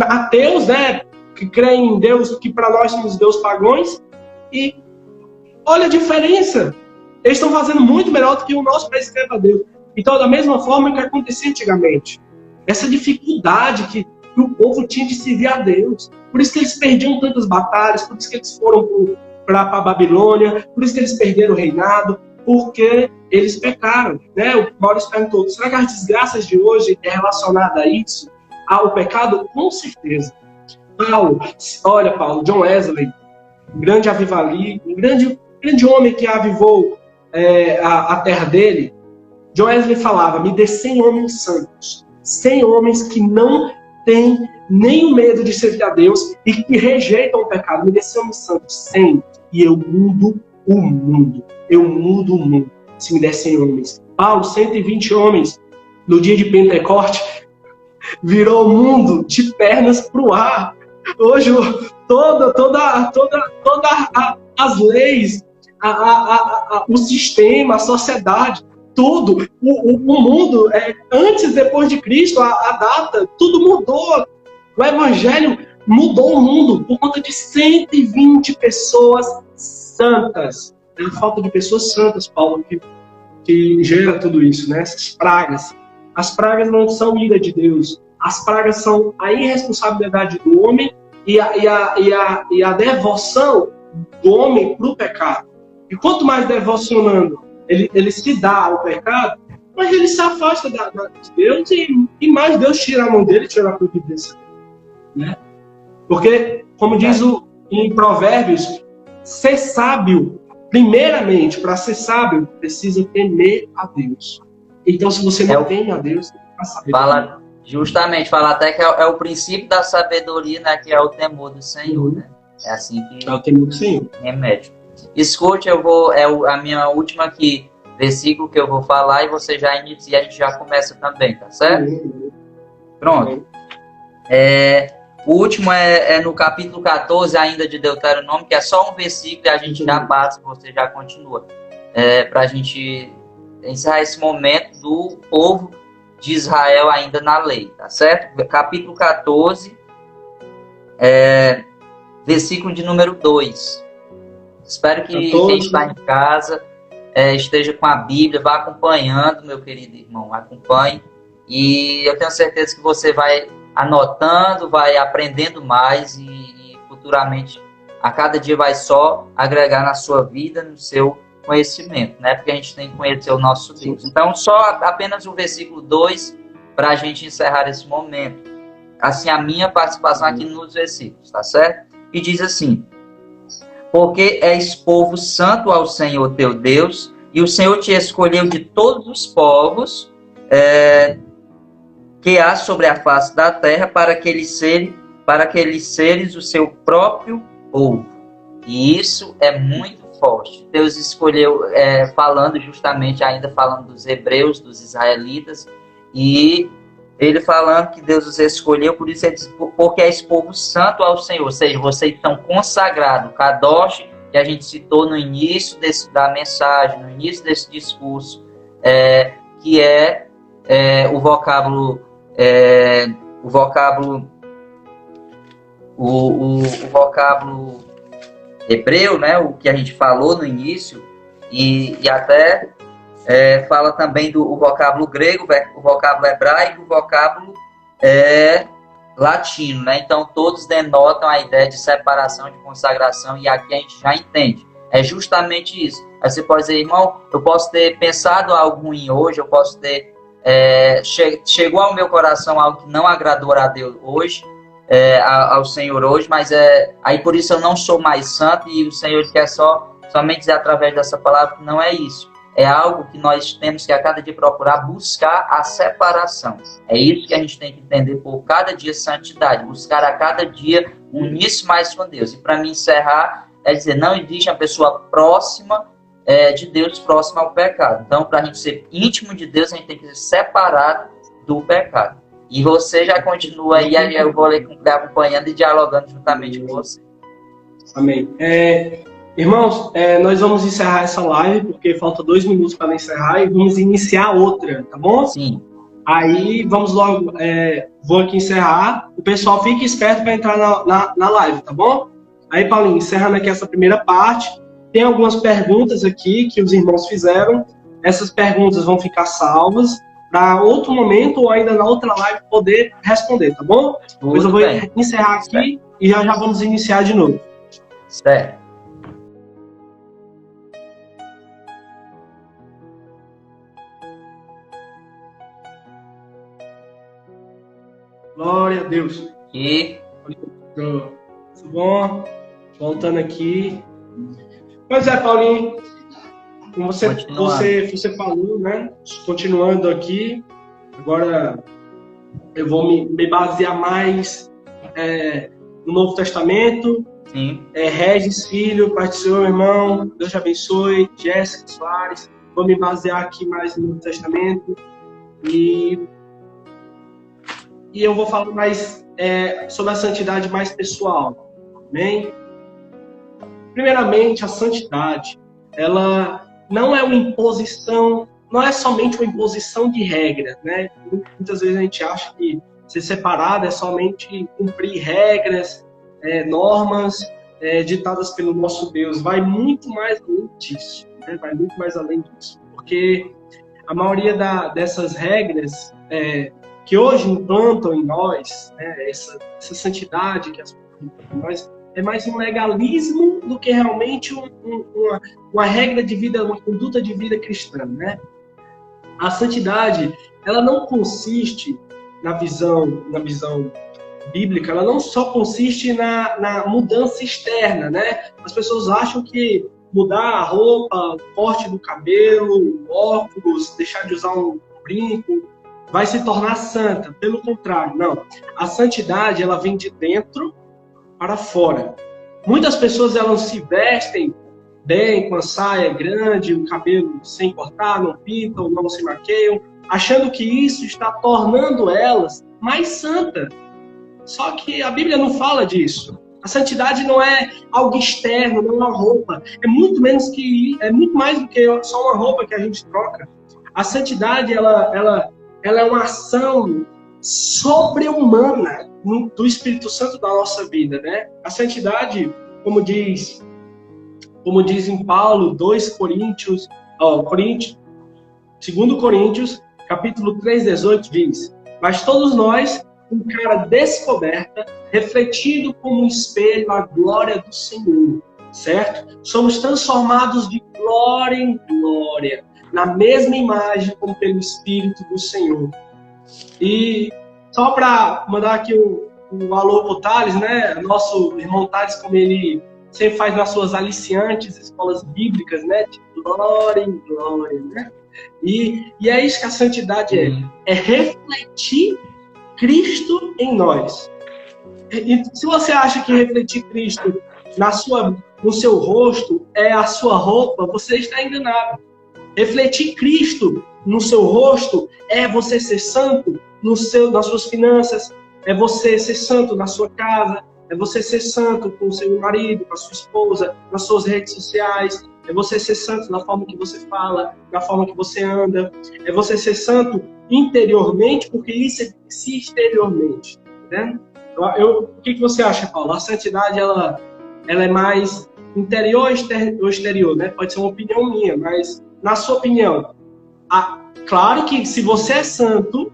ateus, né? Que creem em Deus, que para nós somos deuses pagãos. E olha a diferença. Eles estão fazendo muito melhor do que o nosso país que é para Deus. Então, da mesma forma que acontecia antigamente. Essa dificuldade que o povo tinha de servir a Deus. Por isso que eles perdiam tantas batalhas, por isso que eles foram para a Babilônia, por isso que eles perderam o reinado, porque eles pecaram. Né? O Maurício perguntou, será que as desgraças de hoje é relacionada a isso? Ao pecado? Com certeza. Paulo, John Wesley, um grande avivalista, um grande homem que avivou a terra dele, John Wesley falava, me dê 100 homens santos, 100 homens que não têm nem medo de servir a Deus e que rejeitam o pecado. Me dê 100 homens santos, 100, e eu mudo o mundo. Eu mudo o mundo, se me der 100 homens. Paulo, 120 homens, no dia de Pentecoste, virou o mundo de pernas para o ar. Hoje, todas as leis, o sistema, a sociedade, tudo, o mundo, antes e depois de Cristo, a data, tudo mudou. O Evangelho mudou o mundo por conta de 120 pessoas santas. É a falta de pessoas santas, Paulo, que gera tudo isso, né? Essas pragas. As pragas não são ira de Deus. As pragas são a irresponsabilidade do homem e a devoção do homem para o pecado. E quanto mais devocionando ele se dá ao pecado, mas ele se afasta de Deus e mais Deus tira a mão dele, tira a providência dele. Né? Porque, como diz em Provérbios, ser sábio, primeiramente, para ser sábio, precisa temer a Deus. Então, se você não teme a Deus, você vai saber. Justamente, fala até que é o princípio da sabedoria, né, que é o temor do Senhor. Né? É assim que... É o temor do Senhor. Remédio. Escute, a minha última aqui, versículo que eu vou falar e você já inicia, a gente já começa também, tá certo? Pronto. O último é no capítulo 14 ainda de Deuteronômio, que é só um versículo e a gente já passa, você já continua. Para a gente encerrar esse momento do povo de Israel ainda na lei, tá certo? Capítulo 14, versículo de número 2. Espero que 14. quem está em casa esteja com a Bíblia, vá acompanhando, meu querido irmão, acompanhe. E eu tenho certeza que você vai anotando, vai aprendendo mais e futuramente, a cada dia vai só agregar na sua vida, no seu conhecimento, né? Porque a gente tem que conhecer o nosso Deus. Então, só apenas o versículo 2 para a gente encerrar esse momento. Assim, a minha participação aqui nos versículos, tá certo? E diz assim: porque és povo santo ao Senhor teu Deus, e o Senhor te escolheu de todos os povos que há sobre a face da terra, para que eles seres o seu próprio povo. E isso é muito forte. Deus escolheu, ainda falando dos hebreus, dos israelitas, e ele falando que Deus os escolheu, por isso ele diz, porque és povo santo ao Senhor, ou seja, vocês estão consagrados. Kadosh, que a gente citou no início da mensagem, no início desse discurso, que o vocábulo hebreu, né, o que a gente falou no início, e até fala também do vocábulo grego, o vocábulo hebraico, o vocábulo latino, né? Então todos denotam a ideia de separação, de consagração, e aqui a gente já entende. É justamente isso. Aí você pode dizer, irmão, eu posso ter pensado algo ruim hoje, eu posso ter chegou ao meu coração algo que não agradou a Deus hoje, ao Senhor hoje, mas aí por isso eu não sou mais santo, e o Senhor quer somente dizer através dessa palavra que não é isso. É algo que nós temos que a cada dia procurar buscar a separação. É isso que a gente tem que entender por cada dia santidade, buscar a cada dia unir-se mais com Deus. E para mim encerrar, dizer, não existe uma pessoa próxima de Deus, próxima ao pecado. Então, para a gente ser íntimo de Deus, a gente tem que ser separado do pecado. E você já continua aí, eu vou acompanhando e dialogando juntamente com você. Amém. Irmãos, nós vamos encerrar essa live, porque falta 2 minutos para encerrar, e vamos iniciar outra, tá bom? Sim. Aí, vamos logo, vou aqui encerrar. O pessoal fique esperto para entrar na live, tá bom? Aí, Paulinho, encerrando aqui essa primeira parte, tem algumas perguntas aqui que os irmãos fizeram. Essas perguntas vão ficar salvas para outro momento ou ainda na outra live poder responder, tá bom? Depois eu vou encerrar aqui e já vamos iniciar de novo. Certo. Glória a Deus. E Tudo bom? Voltando aqui. Pois é, Paulinho. Como você falou, né? Continuando aqui. Agora eu vou me basear mais no Novo Testamento. sim. Regis Filho, Pai do Senhor, irmão. Deus te abençoe. Jéssica Soares. Vou me basear aqui mais no Novo Testamento. E eu vou falar mais sobre a santidade mais pessoal. Amém? Primeiramente, a santidade, ela não é uma imposição, não é somente uma imposição de regras, né? Muitas vezes a gente acha que ser separado é somente cumprir regras, normas ditadas pelo nosso Deus. Vai muito mais além disso, né? Vai muito mais além disso. Porque a maioria dessas regras que hoje implantam em nós, né, essa santidade que as pessoas implantam em nós, é mais um legalismo do que realmente uma regra de vida, uma conduta de vida cristã, né? A santidade, ela não consiste na visão bíblica, ela não só consiste na mudança externa, né? As pessoas acham que mudar a roupa, o corte do cabelo, o óculos, deixar de usar um brinco, vai se tornar santa. Pelo contrário, não. A santidade, ela vem de dentro para fora. Muitas pessoas, elas se vestem bem, com a saia grande, o cabelo sem cortar, não pintam, não se maqueiam, achando que isso está tornando elas mais santas. Só que a Bíblia não fala disso. A santidade não é algo externo, não é uma roupa. É muito mais do que só uma roupa que a gente troca. A santidade, ela é uma ação sobre-humana do Espírito Santo da nossa vida, né? A santidade, como diz em Paulo, 2 Coríntios, 2 Coríntios, capítulo 3, 18, diz: mas todos nós, com cara descoberta, refletindo como um espelho a glória do Senhor, certo? Somos transformados de glória em glória, na mesma imagem como pelo Espírito do Senhor. E só para mandar aqui um alô pro Thales, né? Nosso irmão Thales, como ele sempre faz nas suas aliciantes escolas bíblicas, né? De glória em glória, né? E é isso que a santidade é refletir Cristo em nós. E se você acha que refletir Cristo no seu rosto é a sua roupa, você está enganado. Refletir Cristo no seu rosto é você ser santo nas suas finanças, é você ser santo na sua casa, é você ser santo com o seu marido, com a sua esposa, nas suas redes sociais, é você ser santo na forma que você fala, na forma que você anda, é você ser santo interiormente, porque isso é se exteriormente, né? O que você acha, Paulo? A santidade, ela é mais interior ou exterior, né? Pode ser uma opinião minha, mas na sua opinião, claro que se você é santo,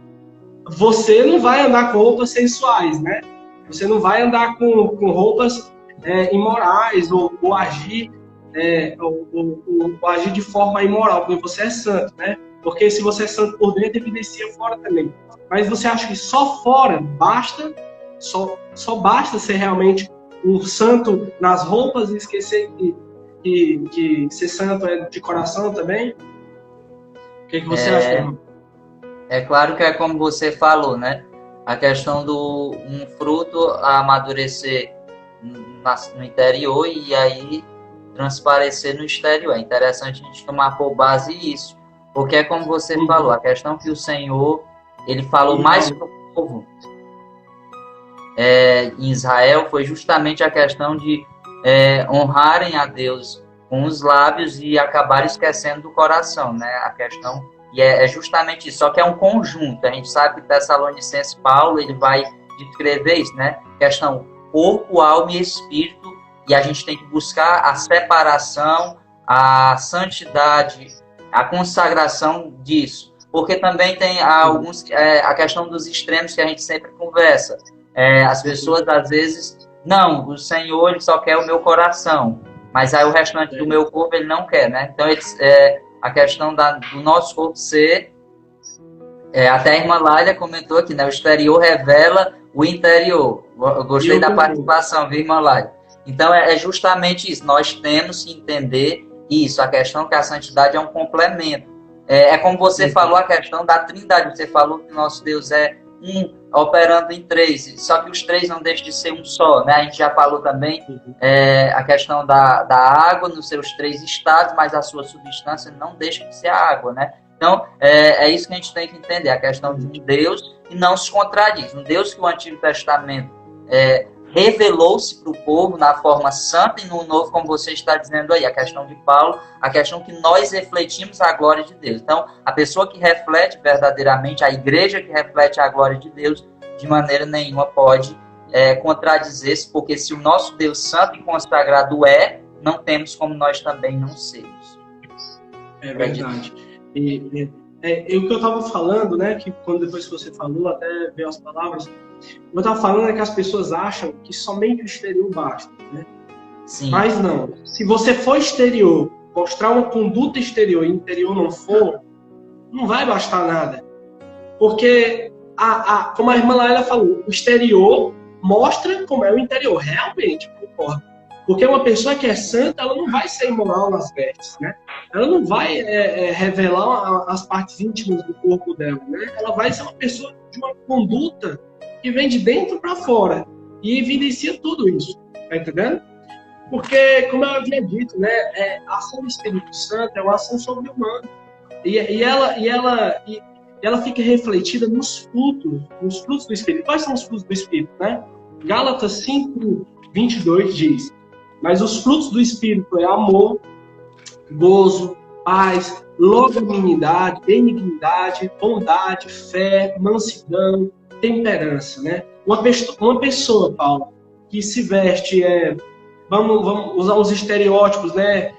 você não vai andar com roupas sensuais, né? Você não vai andar com roupas imorais ou agir agir de forma imoral, porque você é santo, né? Porque se você é santo por dentro, evidencia fora também. Mas você acha que só fora basta, só basta ser realmente um santo nas roupas e esquecer que ser santo é de coração também? O que você acha, irmão? É claro que é como você falou, né? A questão do um fruto amadurecer no interior e aí transparecer no exterior. É interessante a gente tomar por base isso. Porque é como você falou, a questão que o Senhor, ele falou mais para o povo em Israel foi justamente a questão de honrarem a Deus com os lábios e acabar esquecendo do coração, né? A questão, e é justamente isso, só que é um conjunto. A gente sabe que Tessalonicenses Paulo, ele vai descrever isso, né? Questão corpo, alma e espírito, e a gente tem que buscar a separação, a santidade, a consagração disso. Porque também tem a questão dos extremos que a gente sempre conversa. As pessoas, às vezes, não, o Senhor ele só quer o meu coração, mas aí o restante do meu corpo ele não quer, né? Então, a questão do nosso corpo ser... até a irmã Lália comentou aqui, né? O exterior revela o interior. Eu gostei da participação, viu, irmã Lália? Então, é justamente isso. Nós temos que entender isso, a questão que a santidade é um complemento. É como você falou, a questão da trindade. Você falou que nosso Deus é operando em três, só que os três não deixam de ser um só, né? A gente já falou também a questão da água nos seus três estados, mas a sua substância não deixa de ser a água, né? Então, é isso que a gente tem que entender, a questão de um Deus que não se contradiz, um Deus que o Antigo Testamento revelou-se para o povo na forma santa, e no Novo, como você está dizendo aí, a questão de Paulo, a questão que nós refletimos a glória de Deus. Então, a pessoa que reflete verdadeiramente, a igreja que reflete a glória de Deus, de maneira nenhuma pode contradizer-se, porque se o nosso Deus santo e consagrado não temos como nós também não sermos. É verdade. E o que eu estava falando, né, que depois que você falou, até veio as palavras, o que eu estava falando é que as pessoas acham que somente o exterior basta, né? Sim. Mas não. Se você for exterior, mostrar uma conduta exterior e interior não for, não vai bastar nada. Porque, como a irmã Laila falou, o exterior mostra como é o interior. Realmente, concordo. Porque uma pessoa que é santa, ela não vai ser imoral nas vestes, né? Ela não vai revelar as partes íntimas do corpo dela, né? Ela vai ser uma pessoa de uma conduta que vem de dentro para fora e evidencia tudo isso, tá entendendo? Porque, como eu havia dito, né, a ação do Espírito Santo é uma ação sobre-humana. e ela fica refletida nos frutos do Espírito. Quais são os frutos do Espírito, né? Gálatas 5:22 diz: mas os frutos do Espírito é amor, gozo, paz, longanimidade, benignidade, bondade, fé, mansidão, temperança, né? Uma pessoa, Paulo, que se veste, vamos usar os estereótipos, né?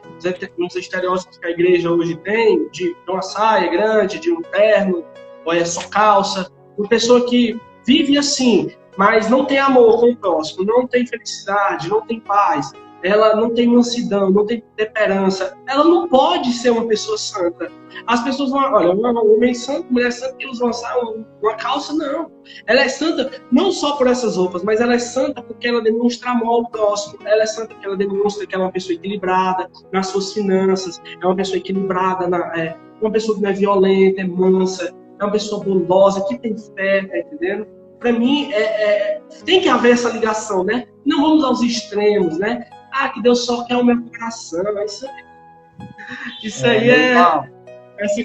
Uns estereótipos que a igreja hoje tem, de uma saia grande, de um terno, ou é só calça. Uma pessoa que vive assim, mas não tem amor com o próximo, não tem felicidade, não tem paz, ela não tem mansidão, não tem temperança, ela não pode ser uma pessoa santa. As pessoas vão, olha, um homem santo, mulher santa, que usa uma calça, não. Ela é santa não só por essas roupas, mas ela é santa porque ela demonstra amor ao próximo. Ela é santa porque ela demonstra que ela é uma pessoa equilibrada nas suas finanças, é uma pessoa equilibrada, uma pessoa que não é violenta, é mansa, é uma pessoa bondosa, que tem fé, tá entendendo? Para mim, tem que haver essa ligação, né? Não vamos aos extremos, né? Que Deus só quer o meu coração. Isso aí essa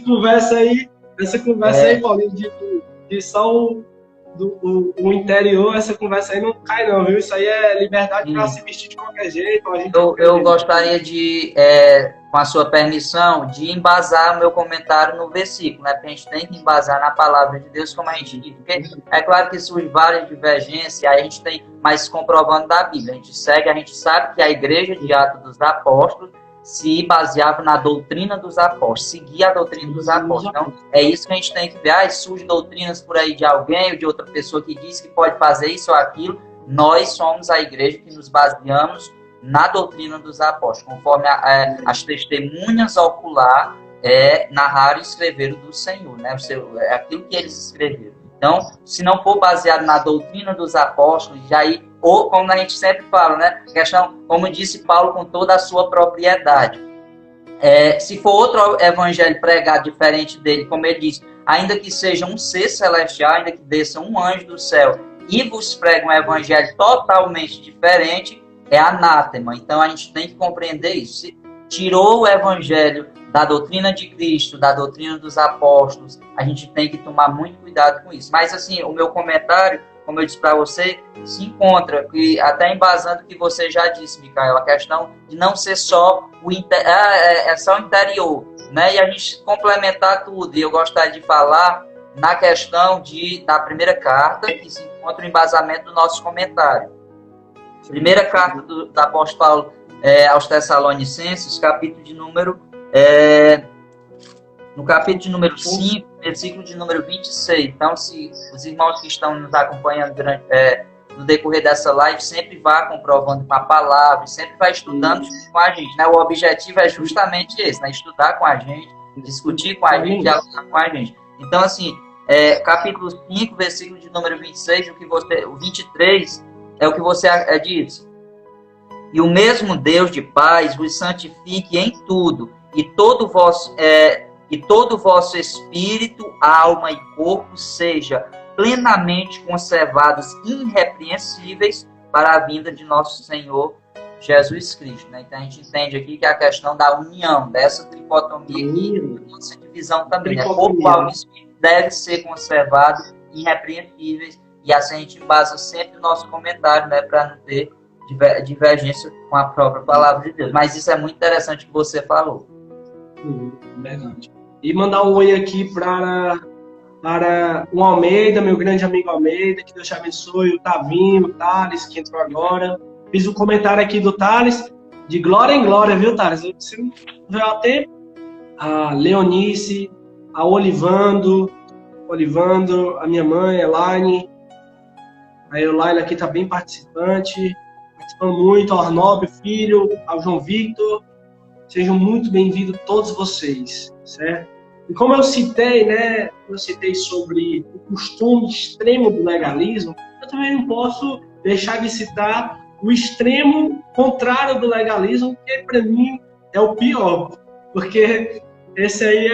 conversa aí, Paulinho, de só o interior, essa conversa aí não cai não, viu? Isso aí é liberdade para se vestir de qualquer jeito. Eu gostaria de, com a sua permissão, de embasar o meu comentário no versículo, né? Porque a gente tem que embasar na palavra de Deus, como a gente diz. Porque é claro que surge várias divergências, aí a gente tem mais comprovando da Bíblia. A gente sabe que a igreja de Atos dos Apóstolos se baseava na doutrina dos apóstolos, seguia a doutrina dos apóstolos. Então, é isso que a gente tem que ver. Surgem doutrinas por aí de alguém ou de outra pessoa que diz que pode fazer isso ou aquilo. Nós somos a igreja que nos baseamos na doutrina dos apóstolos, conforme as testemunhas ocular narraram e escreveram do Senhor, né? É aquilo que eles escreveram. Então, se não for baseado na doutrina dos apóstolos, ou como a gente sempre fala, né? Questão, como disse Paulo, com toda a sua propriedade. Se for outro evangelho pregado diferente dele, como ele diz, ainda que seja um ser celestial, ainda que desça um anjo do céu e vos prega um evangelho totalmente diferente, é anátema. Então a gente tem que compreender isso. Se tirou o evangelho da doutrina de Cristo, da doutrina dos apóstolos, a gente tem que tomar muito cuidado com isso. Mas assim, o meu comentário, como eu disse para você, se encontra, e até embasando o que você já disse, Micael, a questão de não ser só só o interior, né? E a gente complementar tudo. E eu gostaria de falar na questão da primeira carta, que se encontra o embasamento do nosso comentário. Primeira carta do apóstolo Paulo aos Tessalonicenses, capítulo de número... no capítulo de número 5, versículo de número 26. Então, se os irmãos que estão nos acompanhando no decorrer dessa live, sempre vá comprovando com a palavra, sempre vai estudando com a gente, né? O objetivo é justamente esse, né? Estudar com a gente, discutir com a gente, dialogar com a gente. Então, assim, capítulo 5, versículo de número 26, o 23, é o que você disse. E o mesmo Deus de paz vos santifique em tudo, e todo o vosso espírito, alma e corpo seja plenamente conservados irrepreensíveis para a vinda de nosso Senhor Jesus Cristo, né? Então a gente entende aqui que a questão da união, dessa tricotomia aqui, essa divisão também, né? Corpo, alma e espírito deve ser conservado irrepreensíveis, e assim a gente basa sempre o nosso comentário, né? Para não ter divergência com a própria palavra de Deus. Mas isso é muito interessante que você falou. Verdade. E mandar um oi aqui para o Almeida, meu grande amigo Almeida, que Deus te abençoe, o Tavinho, o Thales, que entrou agora. Fiz um comentário aqui do Thales, de glória em glória, viu, Thales? Você não viu até a Leonice, a Olivando, a minha mãe, Elaine. A Elaine aqui está bem participando muito, ao Arnóbio, filho, ao João Victor. Sejam muito bem-vindos todos vocês, certo? E como eu citei, né? Eu citei sobre o costume extremo do legalismo, eu também não posso deixar de citar o extremo contrário do legalismo, que para mim é o pior. Porque esse aí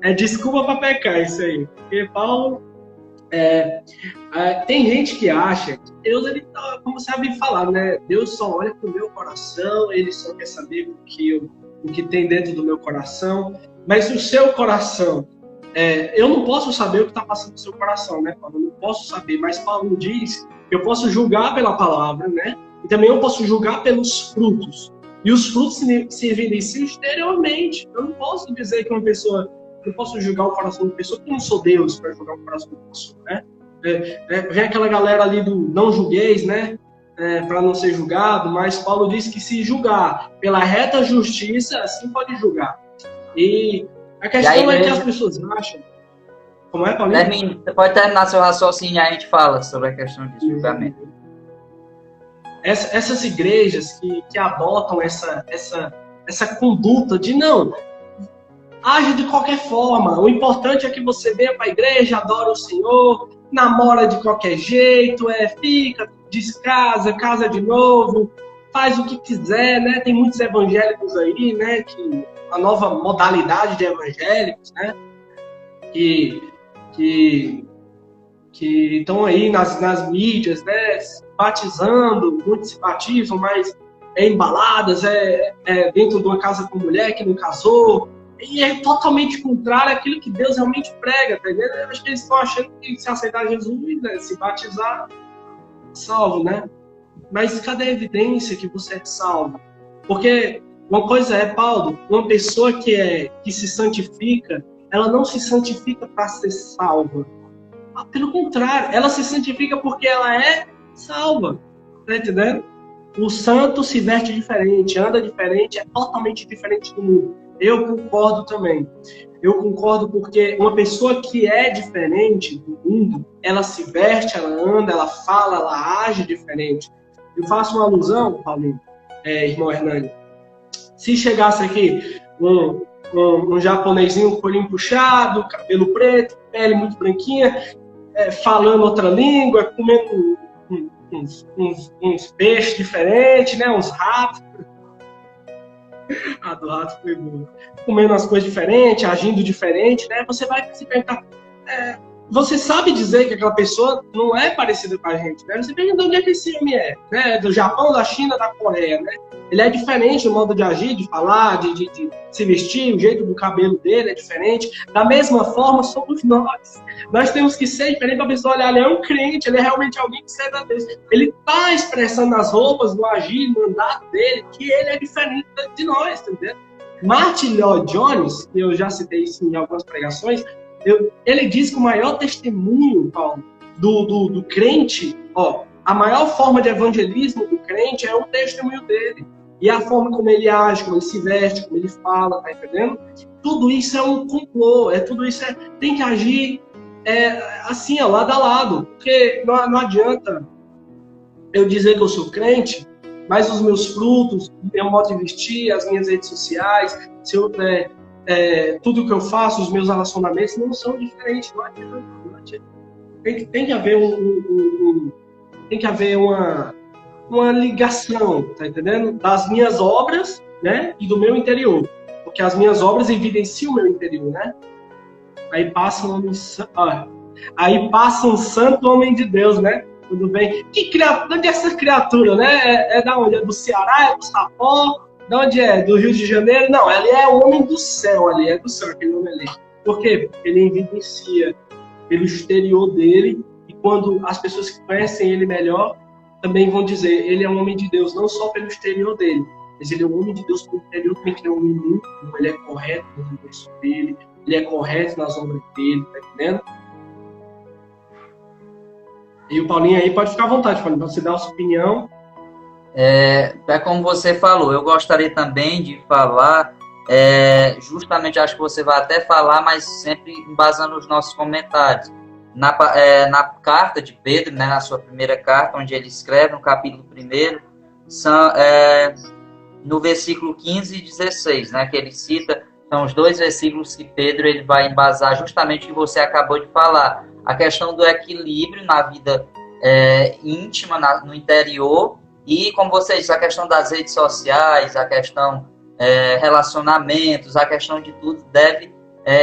é desculpa para pecar, isso aí. Porque Paulo... tem gente que acha que Deus, ele tá, como você havia falado, né? Deus só olha para o meu coração, ele só quer saber o que tem dentro do meu coração. Mas o seu coração eu não posso saber o que está passando no seu coração, né, Paulo? Eu não posso saber, mas Paulo diz que eu posso julgar pela palavra, né? E também eu posso julgar pelos frutos. E os frutos se evidenciam exteriormente. Eu não posso dizer que uma pessoa... Eu não posso julgar o coração de uma pessoa, porque eu não sou Deus para julgar o coração de uma pessoa, né? Vem aquela galera ali do não julgueis, né? Para não ser julgado, mas Paulo diz que se julgar pela reta justiça, assim pode julgar. E a questão é que as pessoas acham... Como é, Paulinho? Você pode terminar seu raciocínio e a gente fala sobre a questão de julgamento. Essas igrejas que adotam essa conduta de não, age de qualquer forma, o importante é que você venha para a igreja, adora o Senhor, namora de qualquer jeito, fica, descasa, casa de novo, faz o que quiser, né? Tem muitos evangélicos aí, né? Que a nova modalidade de evangélicos, né? Que estão aí nas mídias, né? Batizando, muitos se batizam, mas em baladas, dentro de uma casa com mulher que não casou, e é totalmente contrário àquilo que Deus realmente prega, tá entendendo? Eu acho que eles estão achando que se aceitar Jesus, né, se batizar, salvo, né? Mas cadê a evidência que você é salvo? Porque uma coisa é, Paulo, uma pessoa que se santifica, ela não se santifica para ser salva. Pelo contrário, ela se santifica porque ela é salva. Tá entendendo? O santo se veste diferente, anda diferente, é totalmente diferente do mundo. Eu concordo também. Eu concordo porque uma pessoa que é diferente do mundo, ela se veste, ela anda, ela fala, ela age diferente. Eu faço uma alusão, Paulinho, irmão Hernani. Se chegasse aqui um japonesinho com o olhinho puxado, cabelo preto, pele muito branquinha, falando outra língua, comendo uns peixes diferentes, né? Uns ratos. A do rato foi boa. Comendo umas coisas diferentes, agindo diferente, né? Você vai se perguntar... você sabe dizer que aquela pessoa não é parecida com a gente, né? Você pergunta de onde é que esse homem é, né? Do Japão, da China, da Coreia, né? Ele é diferente no modo de agir, de falar, de se vestir, o jeito do cabelo dele é diferente. Da mesma forma, somos nós. Nós temos que ser diferente para a pessoa olhar, ele é um crente, ele é realmente alguém que serve a Deus. Ele está expressando nas roupas, no agir, no andar dele, que ele é diferente de nós, tá entendendo? Martin Lloyd Jones, que eu já citei isso em algumas pregações, ele diz que o maior testemunho, Paulo, do crente, a maior forma de evangelismo do crente é o testemunho dele. E a forma como ele age, como ele se veste, como ele fala, tá entendendo? Tudo isso é um complô, tudo isso tem que agir assim, lado a lado. Porque não adianta eu dizer que eu sou crente, mas os meus frutos, meu modo de vestir, as minhas redes sociais, tudo que eu faço, os meus relacionamentos não são diferentes. Não adianta. Tem que haver tem que haver uma ligação, tá entendendo? Das minhas obras, né? E do meu interior. Porque as minhas obras evidenciam o meu interior, né? Aí passa um santo homem de Deus, né? Tudo bem. Que criatura, onde é essa criatura, né? Da onde? É do Ceará? É do Sapó? De onde é? Do Rio de Janeiro? Não, ele é o homem do céu ali, é do céu aquele homem ali. Por quê? Porque ele evidencia pelo exterior dele, e quando as pessoas que conhecem ele melhor também vão dizer, ele é um homem de Deus, não só pelo exterior dele, mas ele é um homem de Deus pelo interior, porque ele é um homem muito, ele é correto no negócio dele, ele é correto nas obras dele, tá entendendo? E o Paulinho aí pode ficar à vontade, Paulinho, pra você dar a sua opinião. Como você falou, eu gostaria também de falar, justamente acho que você vai até falar, mas sempre embasando os nossos comentários. Na carta de Pedro, né, na sua primeira carta, onde ele escreve no capítulo 1, no versículo 15 e 16, né, que ele cita, são os dois versículos que Pedro ele vai embasar justamente o que você acabou de falar. A questão do equilíbrio na vida íntima, no interior, e, como você disse, a questão das redes sociais, a questão relacionamentos, a questão de tudo deve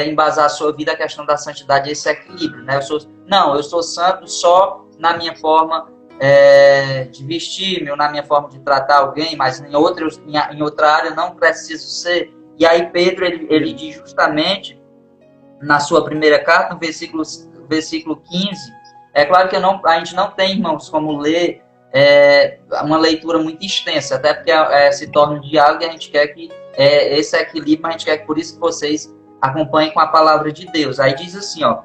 embasar a sua vida, a questão da santidade, esse equilíbrio, né? Eu sou santo só na minha forma de vestir-me, ou na minha forma de tratar alguém, mas em outra área não preciso ser. E aí Pedro, ele diz justamente na sua primeira carta, no versículo 15, é claro que a gente não tem, irmãos, como ler uma leitura muito extensa, até porque se torna um diálogo e a gente quer que esse equilíbrio, a gente quer que por isso que vocês acompanhem com a palavra de Deus. Aí diz assim, ó,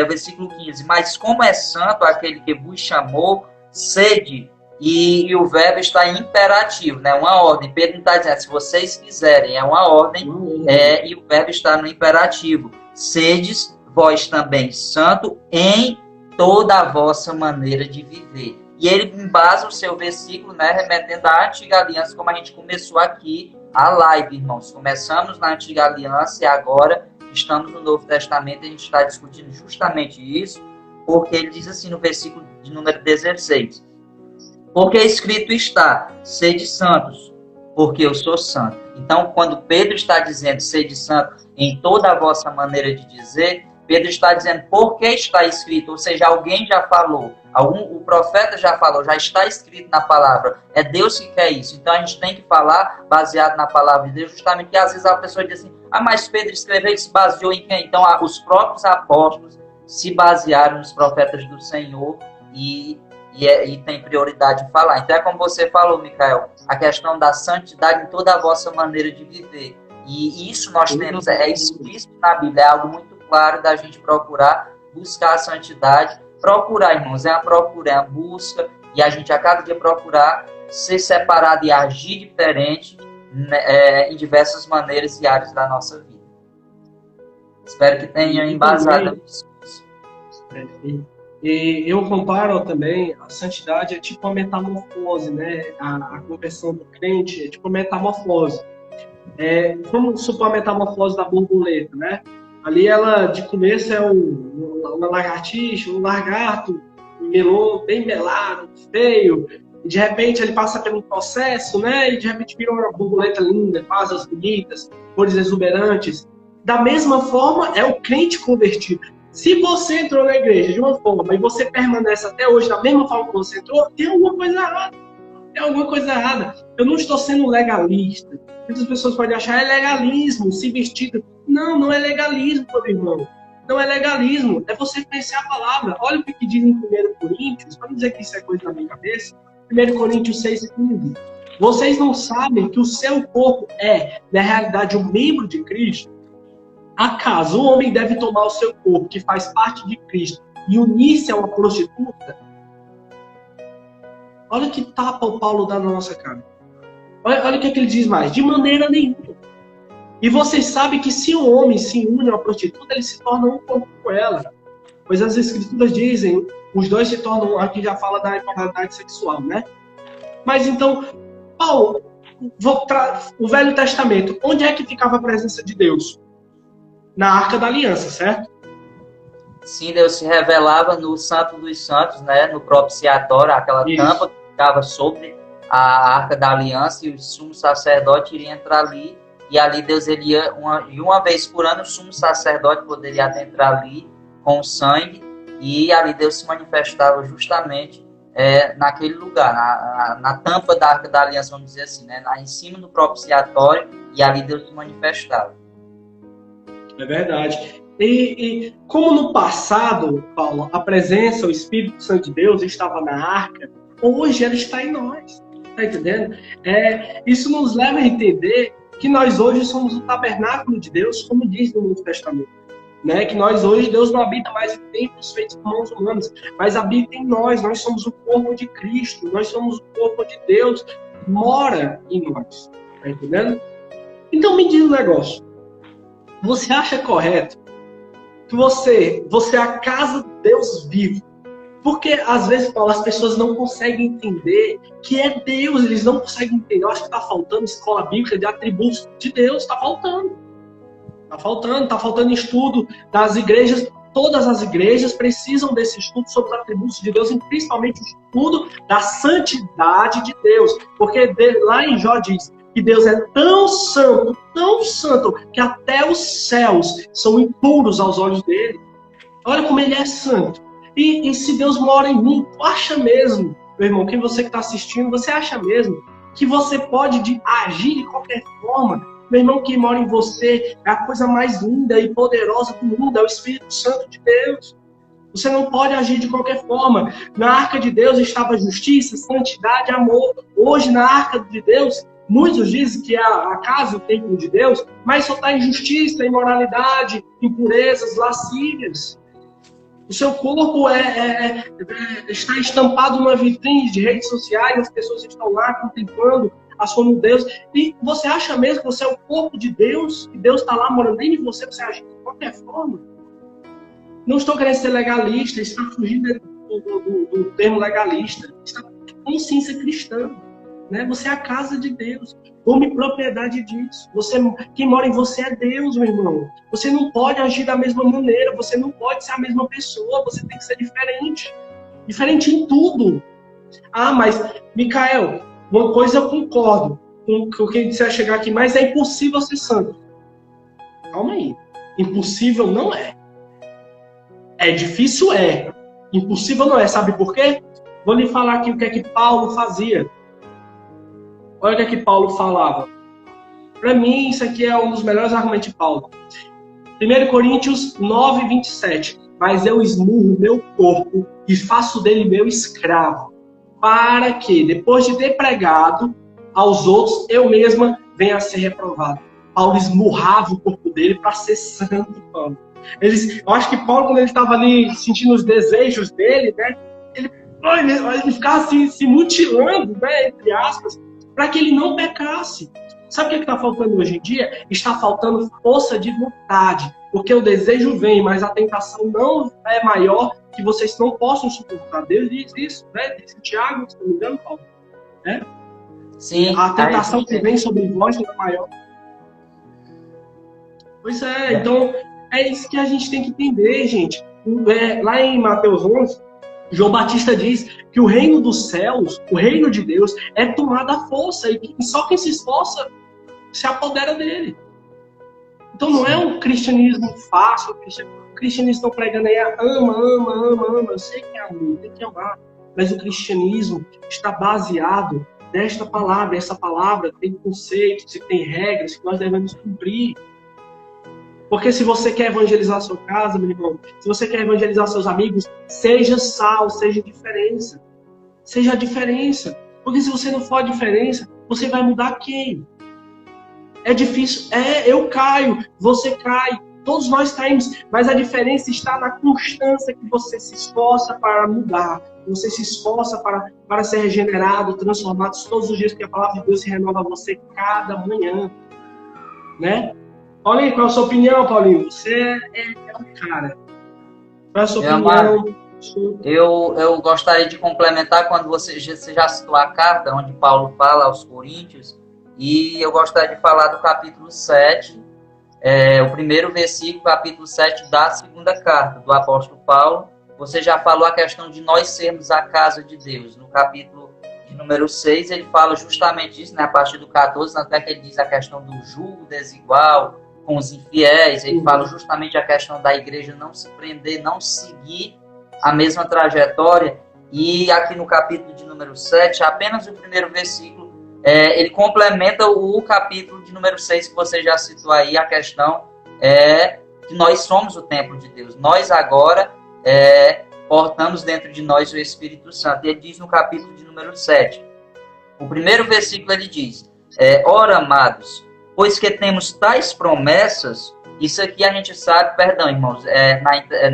versículo 15, mas como é santo aquele que vos chamou, sede, e o verbo está em imperativo, né? Uma ordem. Pedro não está dizendo, se vocês quiserem, é uma ordem, e o verbo está no imperativo. Sedes vós também santo em toda a vossa maneira de viver. E ele embasa o seu versículo, né, remetendo à antiga aliança, como a gente começou aqui a live, irmãos. Começamos na antiga aliança e agora estamos no Novo Testamento e a gente está discutindo justamente isso, porque ele diz assim no versículo de número 16, porque escrito está, sede santos, porque eu sou santo. Então, quando Pedro está dizendo sede santo em toda a vossa maneira de dizer, Pedro está dizendo porque está escrito, ou seja, alguém já falou, o profeta já falou, já está escrito na palavra, é Deus que quer isso. Então a gente tem que falar baseado na palavra de Deus, justamente porque às vezes a pessoa diz assim, mas Pedro escreveu e se baseou em quem? Então os próprios apóstolos se basearam nos profetas do Senhor e tem prioridade em falar. Então é como você falou, Micael, a questão da santidade em toda a vossa maneira de viver. E isso nós temos, explícito na Bíblia, é algo muito claro da gente procurar buscar a santidade. Procurar, irmãos, é uma procura, é uma busca, e a gente a cada dia procurar ser separado e agir diferente em diversas maneiras e áreas da nossa vida. Espero que tenha embasado isso. E eu comparo também, a santidade é tipo uma metamorfose, né? A conversão do crente é tipo uma metamorfose. Vamos supor a metamorfose da borboleta, né? Ali ela, de começo, é uma lagartixa, um lagarto, bem melado, feio. E de repente ele passa pelo processo, né? E de repente vira uma borboleta linda, com asas bonitas, cores exuberantes. Da mesma forma, é o crente convertido. Se você entrou na igreja de uma forma e você permanece até hoje da mesma forma que você entrou, tem alguma coisa errada. Tem alguma coisa errada. Eu não estou sendo legalista. Muitas pessoas podem achar legalismo, se vestir. Não, não é legalismo, meu irmão. Não é legalismo. É você conhecer a palavra. Olha o que diz em 1 Coríntios. Vamos dizer que isso é coisa da minha cabeça. 1 Coríntios 6,15. Vocês não sabem que o seu corpo é, na realidade, um membro de Cristo? Acaso o homem deve tomar o seu corpo, que faz parte de Cristo, e unir-se a uma prostituta? Olha que tapa o Paulo dá na nossa cara. Olha o que ele diz mais. De maneira nenhuma. E vocês sabem que se o homem se une a uma prostituta, ele se torna um corpo com ela. Pois as escrituras dizem, os dois se tornam, aqui já fala da imoralidade sexual, né? Mas então, Paulo, o Velho Testamento, onde é que ficava a presença de Deus? Na Arca da Aliança, certo? Sim, Deus se revelava no Santo dos Santos, né? No propiciatório, aquela tampa que ficava sobre a Arca da Aliança, e o sumo sacerdote iria entrar ali, e ali Deus iria, uma vez por ano, o sumo sacerdote poderia adentrar ali com o sangue, e ali Deus se manifestava justamente naquele lugar, na tampa da Arca da Aliança, vamos dizer assim, né? Lá em cima do propiciatório, e ali Deus se manifestava. É verdade. E como no passado, Paulo, a presença, o Espírito Santo de Deus estava na arca, hoje ela está em nós. Está entendendo? Isso nos leva a entender que nós hoje somos o tabernáculo de Deus, como diz no Novo Testamento. Né? Que nós hoje, Deus não habita mais em templos feitos por mãos humanas, mas habita em nós. Nós somos o corpo de Cristo, nós somos o corpo de Deus, mora em nós. Está entendendo? Então me diz um negócio. Você acha correto que você é a casa de Deus vivo? Porque, às vezes, Paulo, as pessoas não conseguem entender que é Deus. Eles não conseguem entender. Eu acho que está faltando escola bíblica de atributos de Deus. Está faltando. Está faltando estudo das igrejas. Todas as igrejas precisam desse estudo sobre os atributos de Deus, e principalmente o estudo da santidade de Deus. Porque lá em Jó diz que Deus é tão santo, que até os céus são impuros aos olhos dele. Olha como ele é santo. E se Deus mora em mim, tu acha mesmo, meu irmão, que você que está assistindo, você acha mesmo que você pode agir de qualquer forma Meu irmão, quem mora em você é a coisa mais linda e poderosa do mundo, é o Espírito Santo de Deus. Você não pode agir de qualquer forma. Na arca de Deus estava justiça, santidade, amor. Hoje, na arca de Deus, muitos dizem que a casa é o templo de Deus, mas só está injustiça, imoralidade, impurezas, lascívias. O seu corpo está estampado numa vitrine de redes sociais, as pessoas estão lá contemplando a sua nudez. E você acha mesmo que você é o corpo de Deus, que Deus está lá morando dentro de você, você agir de qualquer forma? Não estou querendo ser legalista, está fugindo do termo legalista. Está com consciência cristã. Né? Você é a casa de Deus. Tome propriedade disso. Quem mora em você é Deus, meu irmão. Você não pode agir da mesma maneira. Você não pode ser a mesma pessoa. Você tem que ser diferente. Diferente em tudo. Ah, mas, Micael, uma coisa eu concordo com quem disser chegar aqui, mas é impossível ser santo. Calma aí. Impossível não é. É difícil, é. Impossível não é. Sabe por quê? Vou lhe falar aqui o que é que Paulo fazia. Olha o que é que Paulo falava. Para mim, isso aqui é um dos melhores argumentos de Paulo. 1 Coríntios 9, 27. Mas eu esmurro meu corpo e faço dele meu escravo, para que, depois de ter pregado aos outros, eu mesma venha a ser reprovado. Paulo esmurrava o corpo dele para ser santo, Paulo. Eu acho que Paulo, quando ele estava ali sentindo os desejos dele, né, ele ficava se mutilando, né, entre aspas, para que ele não pecasse. Sabe o que está faltando hoje em dia? Está faltando força de vontade, porque o desejo vem, mas a tentação não é maior que vocês não possam suportar. Deus diz isso, né? Diz Tiago, se não me engano, Paulo. Né? Sim. A tentação que vem sobre vós não é maior. Pois é, então é isso que a gente tem que entender, gente. Lá em Mateus 11, João Batista diz que o reino dos céus, o reino de Deus, é tomado à força, e só quem se esforça se apodera dele. Então não é um cristianismo fácil, o cristianismo estão pregando aí, ama, eu sei que é amor, tem que amar, mas o cristianismo está baseado nesta palavra, essa palavra tem conceitos e tem regras que nós devemos cumprir. Porque se você quer evangelizar a sua casa, meu irmão, se você quer evangelizar seus amigos, seja sal, seja diferença. Seja a diferença. Porque se você não for a diferença, você vai mudar quem? É difícil. Eu caio, você cai, todos nós caímos. Mas a diferença está na constância que você se esforça para mudar. Você se esforça para ser regenerado, transformado todos os dias, porque a palavra de Deus se renova a você cada manhã. Né? Paulinho, qual é a sua opinião, Paulinho? Você é um cara. Qual é a sua opinião? Eu gostaria de complementar quando você já citou a carta onde Paulo fala aos Coríntios, e eu gostaria de falar do capítulo 7, o primeiro versículo, capítulo 7 da segunda carta do apóstolo Paulo. Você já falou a questão de nós sermos a casa de Deus. No capítulo de número 6, ele fala justamente isso, né, a partir do 14, até que ele diz a questão do julgo desigual com os infiéis. Ele fala justamente a questão da igreja não se prender, não seguir a mesma trajetória. E aqui no capítulo de número 7, apenas o primeiro versículo, ele complementa o capítulo de número 6 que você já citou aí, a questão que nós somos o templo de Deus. Nós agora portamos dentro de nós o Espírito Santo. Ele diz no capítulo de número 7, o primeiro versículo ele diz, ora, amados, pois que temos tais promessas. Isso aqui a gente sabe, perdão, irmãos,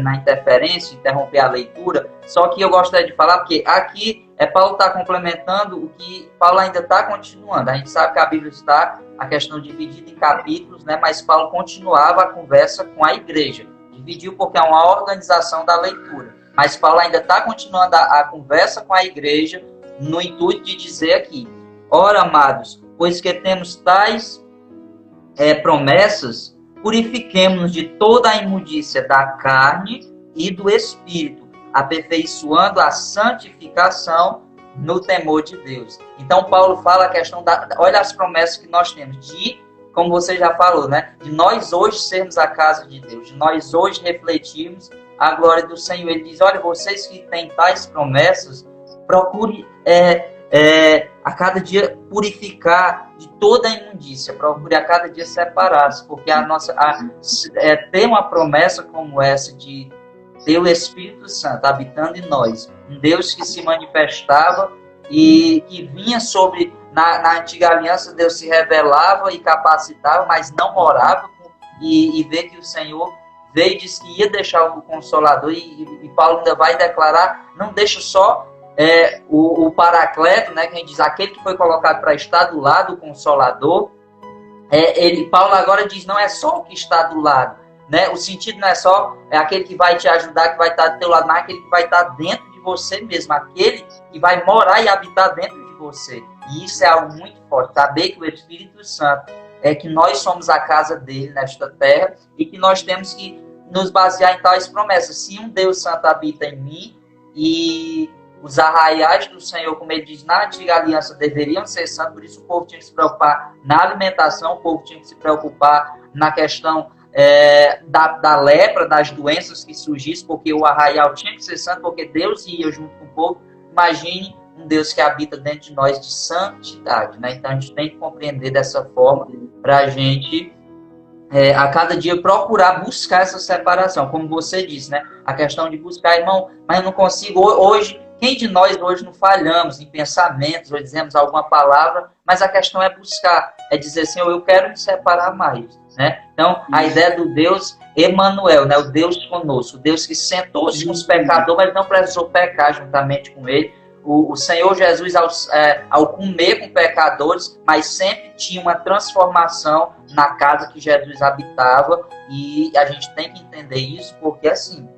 na interferência, interromper a leitura, só que eu gostaria de falar, porque aqui Paulo está complementando o que Paulo ainda está continuando. A gente sabe que a Bíblia está, a questão dividida em capítulos, né? Mas Paulo continuava a conversa com a igreja. Dividiu porque é uma organização da leitura. Mas Paulo ainda está continuando a conversa com a igreja no intuito de dizer aqui, ora, amados, pois que temos tais promessas, purifiquemo-nos de toda a imundícia da carne e do espírito, aperfeiçoando a santificação no temor de Deus. Então, Paulo fala a questão olha as promessas que nós temos, de, como você já falou, né, de nós hoje sermos a casa de Deus, de nós hoje refletirmos a glória do Senhor. Ele diz, olha, vocês que têm tais promessas, procure a cada dia purificar de toda a imundícia, procure a cada dia separar-se, porque ter uma promessa como essa de ter o Espírito Santo habitando em nós, um Deus que se manifestava e que vinha sobre, na antiga aliança, Deus se revelava e capacitava, mas não morava, e ver que o Senhor veio e disse que ia deixar o Consolador, e Paulo ainda vai declarar, não deixa só o Paracleto, né, que a gente diz, aquele que foi colocado para estar do lado, o Consolador. Paulo agora diz, não é só o que está do lado, né? O sentido não é só aquele que vai te ajudar, que vai estar do teu lado, mas aquele que vai estar dentro de você mesmo, aquele que vai morar e habitar dentro de você. E isso é algo muito forte, saber que o Espírito Santo que nós somos a casa dele nesta terra e que nós temos que nos basear em tais promessas. Se um Deus Santo habita em mim, e os arraiais do Senhor, como ele diz, na antiga aliança deveriam ser santos, por isso o povo tinha que se preocupar na alimentação, o povo tinha que se preocupar na questão da lepra, das doenças que surgissem, porque o arraial tinha que ser santo, porque Deus ia junto com o povo. Imagine um Deus que habita dentro de nós de santidade, né? Então a gente tem que compreender dessa forma para a gente a cada dia procurar buscar essa separação, como você disse, né? A questão de buscar, irmão, mas eu não consigo hoje. Quem de nós hoje não falhamos em pensamentos ou dizemos alguma palavra, mas a questão é buscar, é dizer assim, eu quero me separar mais, né? Então, a ideia do Deus Emanuel, né? O Deus conosco, o Deus que sentou-se com os pecadores, mas não precisou pecar juntamente com ele. O Senhor Jesus, ao comer com pecadores, mas sempre tinha uma transformação na casa que Jesus habitava, e a gente tem que entender isso, porque assim,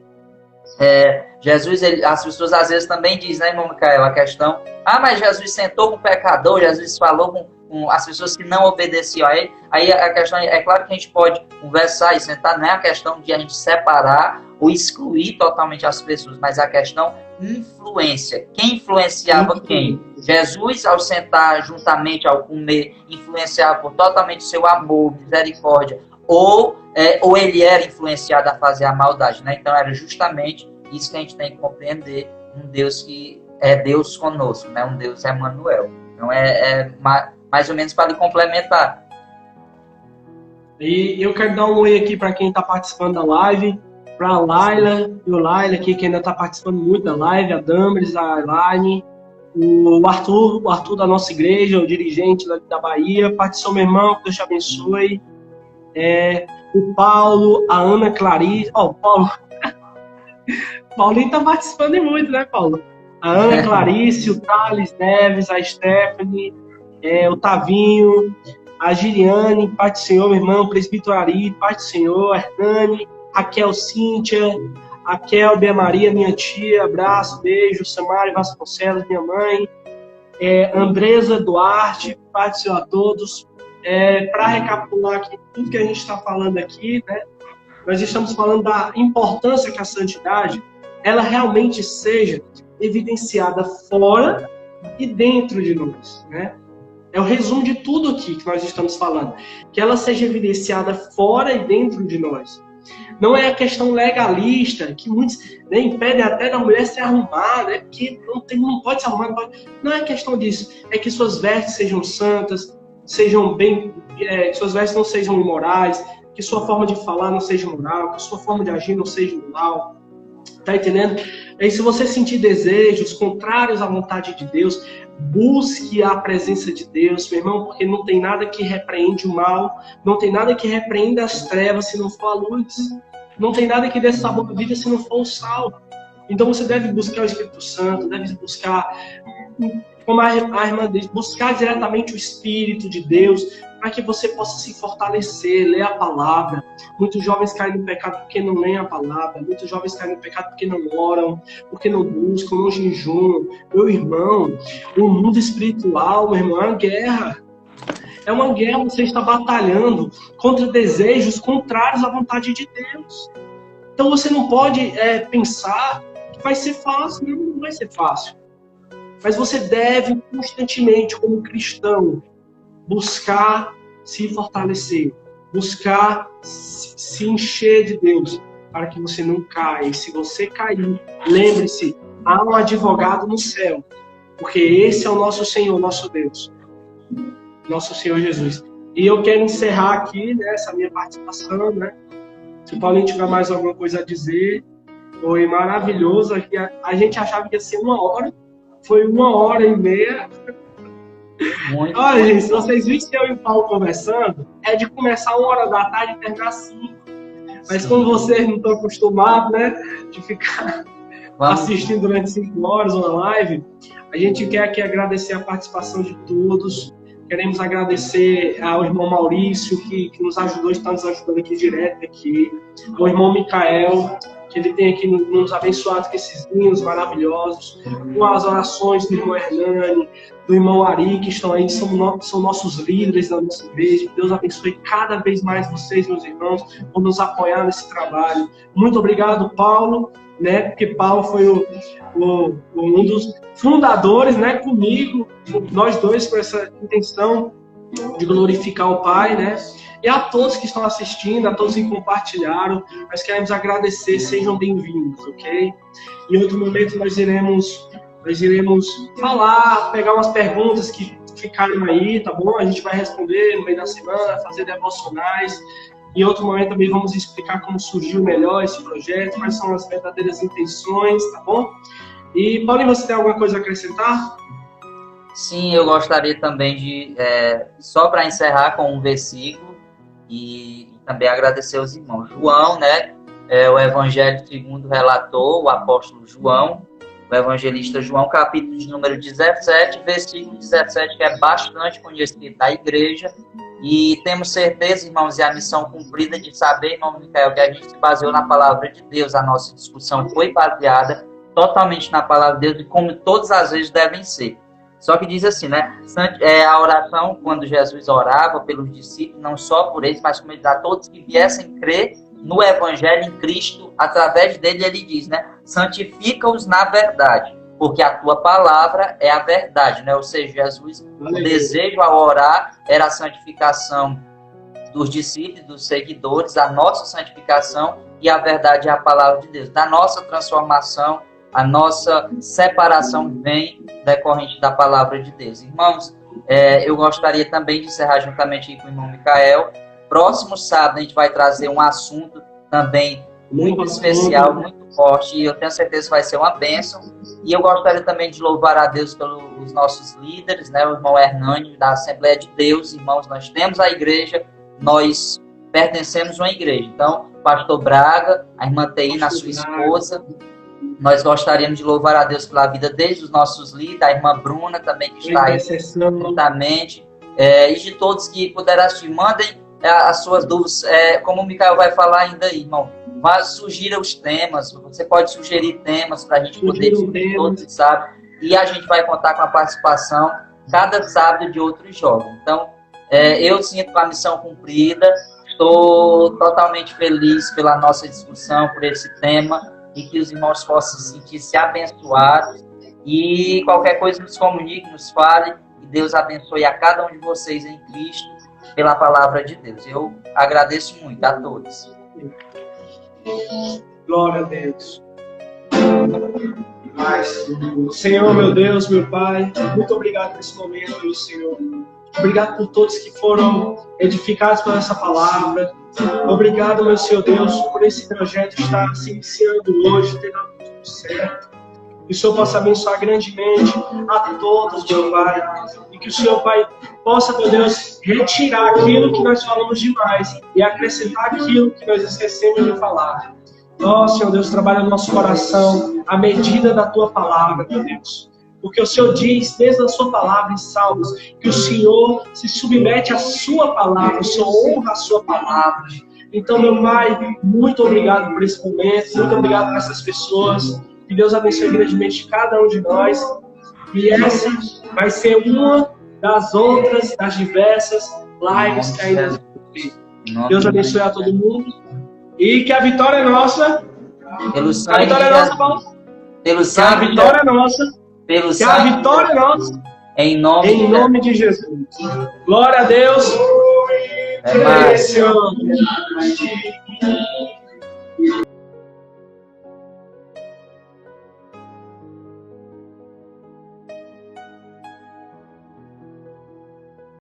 Jesus, as pessoas às vezes também dizem, né, irmão Micael, a questão, mas Jesus sentou com o pecador, Jesus falou com as pessoas que não obedeciam a ele. Aí a questão é claro que a gente pode conversar e sentar, não é a questão de a gente separar ou excluir totalmente as pessoas, mas a questão influência. Quem influenciava quem? Jesus, ao sentar juntamente, ao comer, influenciava por totalmente seu amor, misericórdia, ou ele era influenciado a fazer a maldade, né? Então era justamente isso que a gente tem que compreender, um Deus que é Deus conosco, né? Um Deus Emanuel. Então mais ou menos para lhe complementar. E eu quero dar um oi aqui para quem está participando da live, para a Laila e o Laila aqui, que ainda está participando muito da live, a Damaris, a Elaine, o Arthur da nossa igreja, o dirigente da Bahia, participação, meu irmão, que Deus te abençoe. O Paulo, a Ana Clarice, o Paulinho está participando muito, né, Paulo? A Ana Clarice, o Thales Neves, a Stephanie, o Tavinho, a Giliane, Pai do Senhor, meu irmão, Presbítero Ari, Pai do Senhor, Hernani, Raquel Cíntia, a Kelbia Maria, minha tia, abraço, beijo, Samário Vasconcelos, minha mãe, Andresa Duarte, Pai do Senhor a todos. Para recapitular aqui tudo que a gente está falando aqui, né? Nós estamos falando da importância que a santidade ela realmente seja evidenciada fora e dentro de nós, né? É o resumo de tudo aqui que nós estamos falando, que ela seja evidenciada fora e dentro de nós. Não é a questão legalista, que muitos impedem até da mulher se arrumar, né? Porque não pode se arrumar. Não é questão disso. É que suas vestes sejam santas, sejam bem, que suas vestes não sejam imorais, que sua forma de falar não seja moral, que sua forma de agir não seja moral. Tá entendendo? E se você sentir desejos contrários à vontade de Deus, busque a presença de Deus, meu irmão, porque não tem nada que repreende o mal, não tem nada que repreenda as trevas se não for a luz, não tem nada que dê sabor à vida se não for o sal. Então você deve buscar o Espírito Santo, deve buscar, como a irmã diz, buscar diretamente o Espírito de Deus, para que você possa se fortalecer, ler a palavra. Muitos jovens caem no pecado porque não leem a palavra, muitos jovens caem no pecado porque não oram, porque não buscam, não jejuam. Meu irmão, o mundo espiritual, meu irmão, é uma guerra. É uma guerra, você está batalhando contra desejos contrários à vontade de Deus. Então você não pode pensar que vai ser fácil, não vai ser fácil. Mas você deve constantemente, como cristão, buscar se fortalecer, buscar se encher de Deus, para que você não caia. E se você cair, lembre-se, há um advogado no céu. porque esse é o nosso Senhor, nosso Deus, nosso Senhor Jesus. E eu quero encerrar aqui, né, essa minha participação, né? Se o Paulinho tiver mais alguma coisa a dizer, foi maravilhoso. A gente achava que ia ser 1 hora, foi 1h30. Olha, gente, se vocês viram eu e o Paulo conversando, é de começar 1h e terminar 5. Mas como vocês não estão acostumados, né, de ficar assistindo durante 5 horas uma live, a gente quer aqui agradecer a participação de todos. Queremos agradecer ao irmão Maurício, que nos ajudou, está nos ajudando aqui direto aqui. Ao irmão Micael, que ele tem aqui nos abençoado com esses hinos maravilhosos. Com as orações do irmão Hernani, do irmão Ari, que estão aí, são nossos líderes da nossa igreja. Deus abençoe cada vez mais vocês, meus irmãos, por nos apoiar nesse trabalho. Muito obrigado, Paulo, né? Porque Paulo foi um dos fundadores, né? Comigo, nós dois, com essa intenção de glorificar o Pai, né? E a todos que estão assistindo, a todos que compartilharam, nós queremos agradecer, sejam bem-vindos, ok? Em outro momento nós iremos falar, pegar umas perguntas que ficaram aí, tá bom? A gente vai responder no meio da semana, fazer devocionais. Em outro momento também vamos explicar como surgiu melhor esse projeto, quais são as verdadeiras intenções, tá bom? E, Paulinho, você tem alguma coisa a acrescentar? Sim, eu gostaria também de, só para encerrar com um versículo, e também agradecer aos irmãos. João, né? O Evangelho segundo relatou, o apóstolo João, o evangelista João, capítulo de número 17, versículo 17, que é bastante conhecido da igreja. E temos certeza, irmãos, e a missão cumprida de saber, irmão Micael, que a gente se baseou na palavra de Deus. A nossa discussão foi baseada totalmente na palavra de Deus, e como todas as vezes devem ser. Só que diz assim, né? A oração, quando Jesus orava pelos discípulos, não só por eles, mas como ele dá a todos que viessem crer no Evangelho em Cristo, através dele, ele diz, né? Santifica-os na verdade, porque a tua palavra é a verdade, né? Ou seja, Jesus, o desejo ao orar era a santificação dos discípulos, dos seguidores, a nossa santificação, e a verdade é a palavra de Deus. Da nossa transformação, a nossa separação vem decorrente da palavra de Deus. Irmãos, eu gostaria também de encerrar juntamente com o irmão Micael. Próximo sábado a gente vai trazer um assunto também muito especial, muito forte, e eu tenho certeza que vai ser uma bênção. E eu gostaria também de louvar a Deus pelos nossos líderes, né? O irmão Hernani, da Assembleia de Deus. Irmãos, nós temos a igreja, nós pertencemos a uma igreja. Então, pastor Braga, a irmã Teína, a sua esposa, nós gostaríamos de louvar a Deus pela vida desde os nossos líderes, a irmã Bruna também, que está aí juntamente, e de todos que puderam assistir. Mandem as suas dúvidas, como o Micael vai falar ainda aí, irmão. Mas sugira os temas, você pode sugerir temas para a gente poder discutir todos, sabe? E a gente vai contar com a participação cada sábado de outros jogos. Então, eu sinto a missão cumprida, estou totalmente feliz pela nossa discussão, por esse tema, e que os irmãos possam sentir-se abençoados. E qualquer coisa nos comunique, nos fale, e Deus abençoe a cada um de vocês em Cristo pela palavra de Deus. Eu agradeço muito a todos. Glória a Deus. Senhor, meu Deus, meu Pai, muito obrigado por esse momento, Senhor. Obrigado por todos que foram edificados por essa palavra. Obrigado, meu Senhor Deus, por esse projeto estar se iniciando hoje, ter dado tudo certo. Que o Senhor possa abençoar grandemente a todos, meu Pai. E que o Senhor, Pai, possa, meu Deus, retirar aquilo que nós falamos demais e acrescentar aquilo que nós esquecemos de falar. Ó, Senhor Deus, trabalha no nosso coração à medida da Tua palavra, meu Deus. Porque o Senhor diz, desde a sua palavra em Salmos, que o Senhor se submete à sua palavra, o Senhor honra a sua palavra. Então, meu Pai, muito obrigado por esse momento, muito obrigado por essas pessoas. Que Deus abençoe grandemente cada um de nós. E essa vai ser uma das outras, das diversas lives que ainda vão ter. Deus abençoe a todo mundo. E que a vitória é nossa. Pelo sangue a vitória é nossa, Paulo. Pelo sangue. A vitória é nossa. Pelo que sangue. a vitória é nossa. Em nome de Jesus. Glória a Deus. É mais. Senhor.